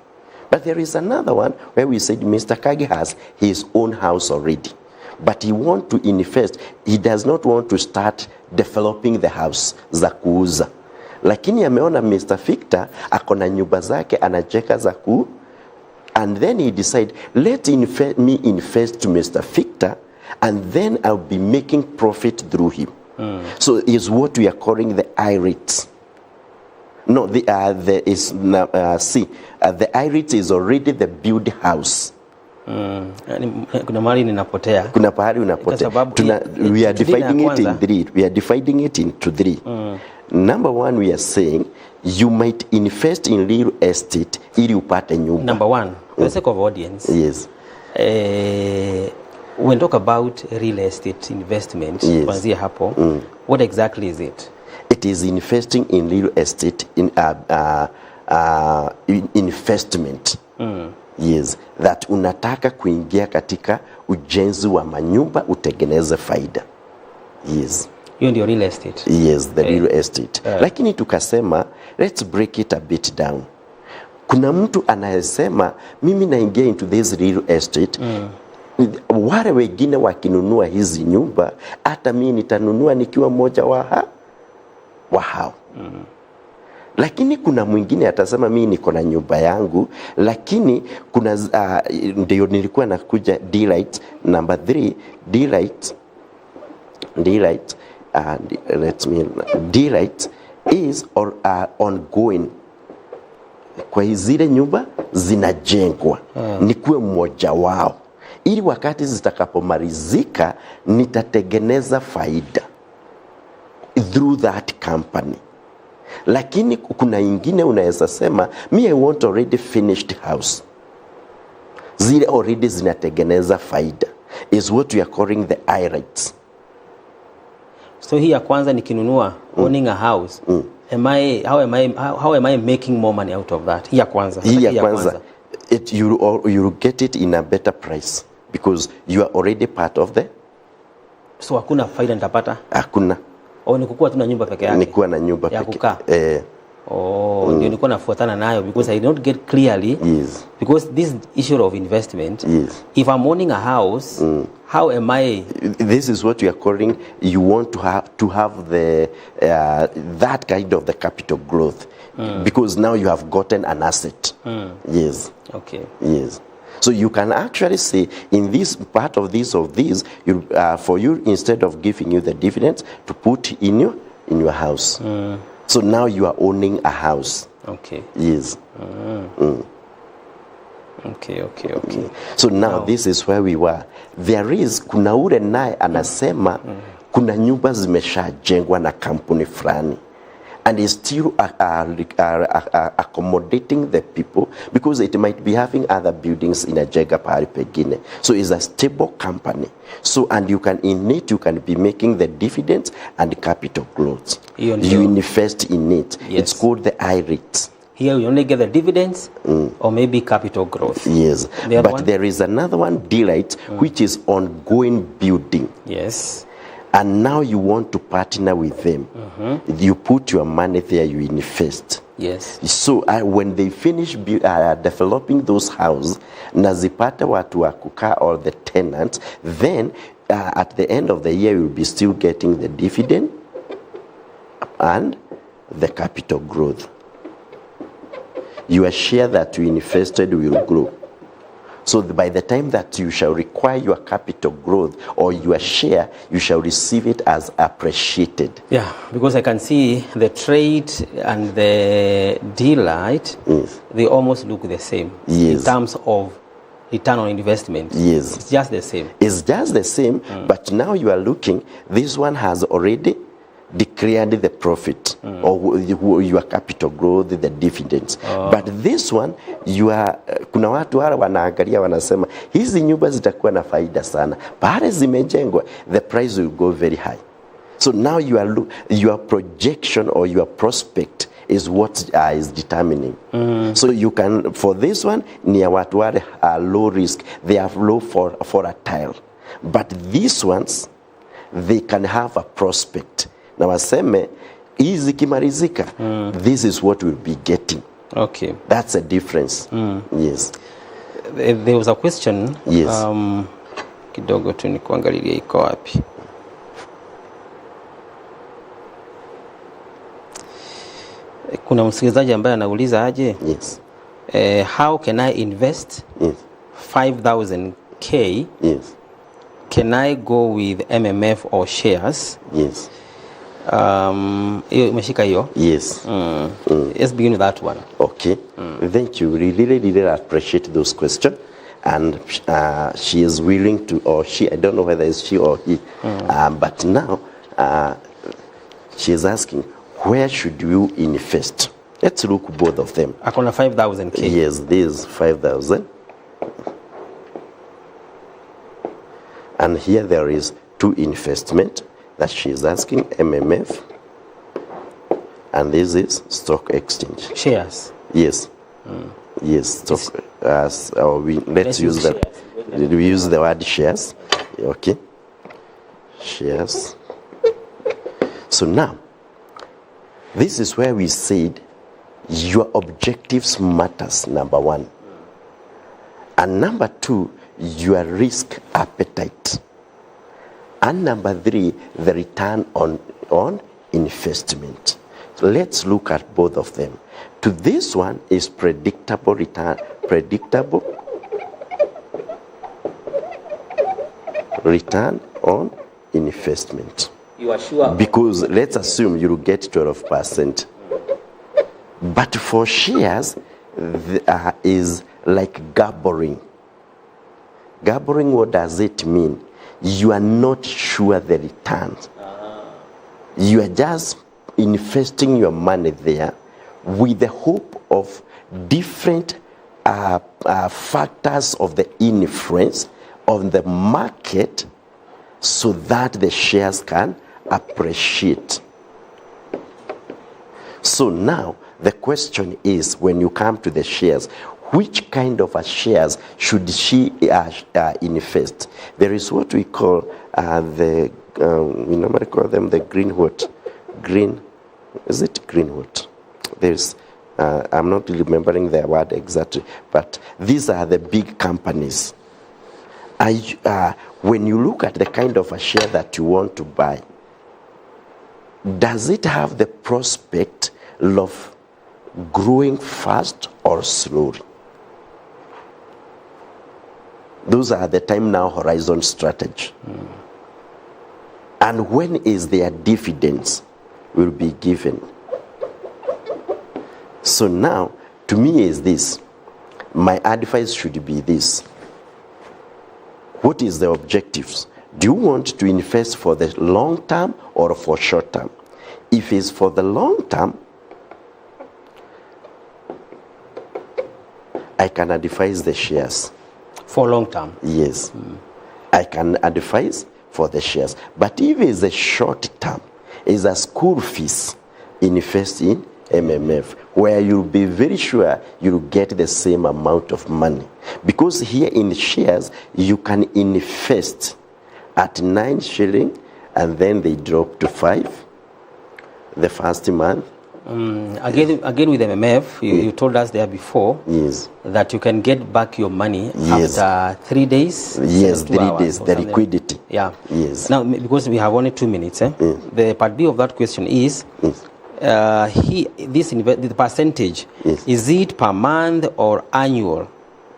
But there is another one where we said Mr. Kage has his own house already. But he wants to invest. He does not want to start developing the house za kuuza. Lakini ameona Mr. Victor akona nyumba zake anacheka za ku, and then he decide, let me invest to Mr. Victor, and then I'll be making profit through him. So is what we are calling the IREIT. No, the IREIT is already the build house. Kuna mahali ninapotea. Kuna pahali unapotea. We are dividing it in 3. We are dividing it into 3. Number 1, we are saying you might invest in real estate ili upate nyumba. Number 1, for the sake of audience. Yes. When talk about real estate investment, yes. hapo, what exactly is it? It is investing in real estate in investment. Yes, that unataka kuingia katika ujenzi wa manyumba utengeneze faida. Yes. Hiyo ndio real estate. Yes, the real estate. Lakini tukasema let's break it a bit down. Kuna mtu anayesema mimi naingia into this real estate. Wale wengine wakinunua hizi nyumba, hata mimi nitanunua nikiwa mmoja wa hao. Lakini kuna mwingine atasema mimi niko na nyumba yangu, lakini kuna ndio nilikuwa nakuja D-Light number 3. D-Light is ongoing. Kwa zile nyumba zinajengwa, nikuwe mmoja wao, ili wakati zitakapomalizika nitatengeneza faida through that company. Lakini kuna ingine unaweza sema I want already finished house. Zile already zinatengeneza faida is what we are calling the IREITs. So hii ya kwanza nikinunua owning a house, how am I making more money out of that? Hii ya kwanza. You get it in a better price because you are already part of the. So hakuna faida nitapata? Hakuna. Ni kukua tu na nyumba peke yake. Nikuwa na nyumba peke yake. Ndio nilikuwa nafuatana nayo because I don't get clearly. Yes. Because this issue of investment, yes. If I'm owning a house, how am I? This is what you are calling, you want to have the that kind of the capital growth because now you have gotten an asset. Yes. Okay. Yes. So you can actually say in this part of this you, for you, instead of giving you the dividends, to put in your house. So now you are owning a house. Okay. Yes. Okay. So now this is where we were. There is kuna ule naye anasema kuna nyumba zimeshajengwa na kampuni fulani. and is still accommodating the people, because it might be having other buildings in a Jega pahali pengine. So it's a stable company. So, and you can, in it, you can be making the dividends and capital growth. You invest in it. Yes. It's called the IREIT. Here we only get the dividends or maybe capital growth. Yes, but there is another one, delight, which is ongoing building. Yes. And now you want to partner with them. You put your money there, you invest. Yes. So when they finish developing those houses, nazipata watu wa kukaa or the tenants, then at the end of the year you'll be still getting the dividend and the capital growth. Your share that you invested will grow. So by the time that you shall require your capital growth or your share, you shall receive it as appreciated. Yeah, because I can see the trade and the delight, they almost look the same in terms of return on investment. Yes. It's just the same. It's just the same, but now you are looking, this one has already declared the profit or your capital growth, the dividends. But this one, you are, kuna watu wale wanaangalia wanasema hizi nyumba zitakuwa na faida sana. Pale zimejengwa, the price will go very high. So now your projection or your prospect is what is determining. So you can, for this one, ni ya watu wale are low risk, they are low volatile. But these ones, they can have a prospect. Na waseme, hizi kimarizika, this is what we'll be getting. Okay. That's a difference. Yes. There was a question. Yes. Kidogo tu ni kuangalilia iko wapi. Kuna msikilizaji ambaye anauliza aje? Yes. How can I invest 5,000K? Yes. Can I go with MMF or shares? Yes. Umeshika hiyo? Yes. Let's begin with that one. Okay. Thank you. We really appreciate those questions. And she is willing to, or she, I don't know whether it's she or he, but now she is asking, where should you invest? Let's look both of them. Akona 5,000K. Yes, this is 5,000. And here there is two investment that she is asking, MMF, and this is stock exchange. Shares. Yes. Yes, stock. Let's use the word shares. Okay. Shares. So now, this is where we said your objectives matters, number one. And number two, your risk appetite. And number three, the return on investment. So let's look at both of them. To this one is predictable return on investment. You are sure? Because let's assume you will get 12%. But for shares, is like gambling. Gambling, what does it mean? You are not sure the returns. You are just investing your money there with the hope of different factors of the influence on the market so that the shares can appreciate. So now the question is, when you come to the shares, which kind of shares should she invest? There is what we call we normally call them the green what? Green, is it green what? There's, I'm not remembering the word exactly, but these are the big companies. When you look at the kind of a share that you want to buy, does it have the prospect of growing fast or slowly? Those are the time now horizon strategy. And when is their dividends will be given? So now, to me is this. My advice should be this. What is the objectives? Do you want to invest for the long term or for short term? If it's for the long term, I can advise the shares. For long term? Yes. I can advise for the shares. But if it's a short term, it's a school fees, invest in MMF, where you'll be very sure you'll get the same amount of money. Because here in shares, you can invest at 9 shilling and then they drop to 5 the first month. Again with MMF, you told us there before that you can get back your money after 3 days. Yes, 3 days, the liquidity. Yeah. Yes. Now, because we have only 2 minutes, the part B of that question is, the percentage, is it per month or annual?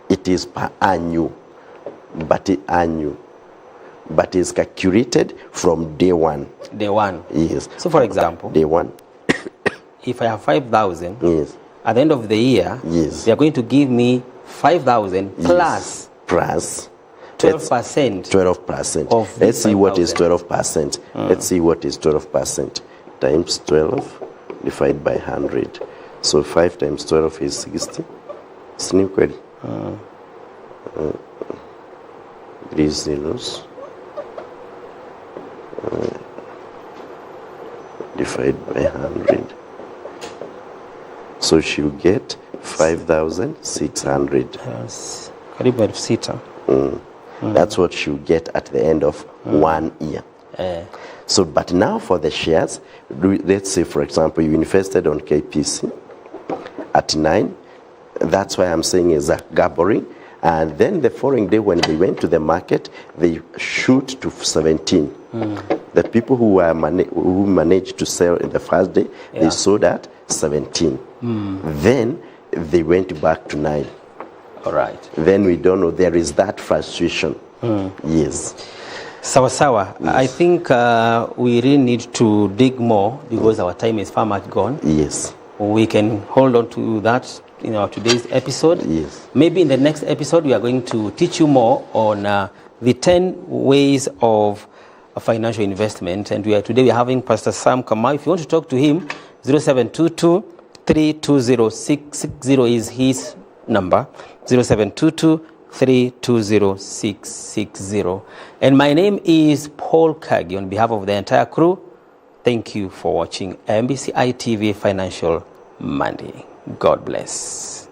It is per annual, but it's calculated from day one. Day one. Yes. So, for example, day one. If I have 5,000, at the end of the year, they are going to give me 5,000 plus 12%. 12%. Let's see what is 12%. Let's see what is 12%. Times 12 divided by 100. So 5 times 12 is 60. Sneaky. 3 zeros. Divided by 100. So she'll get 5,600. Yes. Karibu sita. That's what she'll get at the end of 1 year. So, but now for the shares, let's say, for example, you invested on KPC at 9. That's why I'm saying is a gambling. And then the following day when they went to the market, they shoot to 17. The people who managed to sell in the first day, they sold at 17. Then they went back to 9. All right. Then we don't know. There is that frustration. Yes. Sawa. I think we really need to dig more because our time is far much gone. Yes. We can hold on to that in our today's episode. Yes. Maybe in the next episode we are going to teach you more on the 10 ways of financial investment. And today we are having Pastor Sam Kamau. If you want to talk to him, 0722 320 is his number. 0722 320 And my name is Paul Kagi. On behalf of the entire crew, thank you for watching MBCI TV Financial Monday. God bless.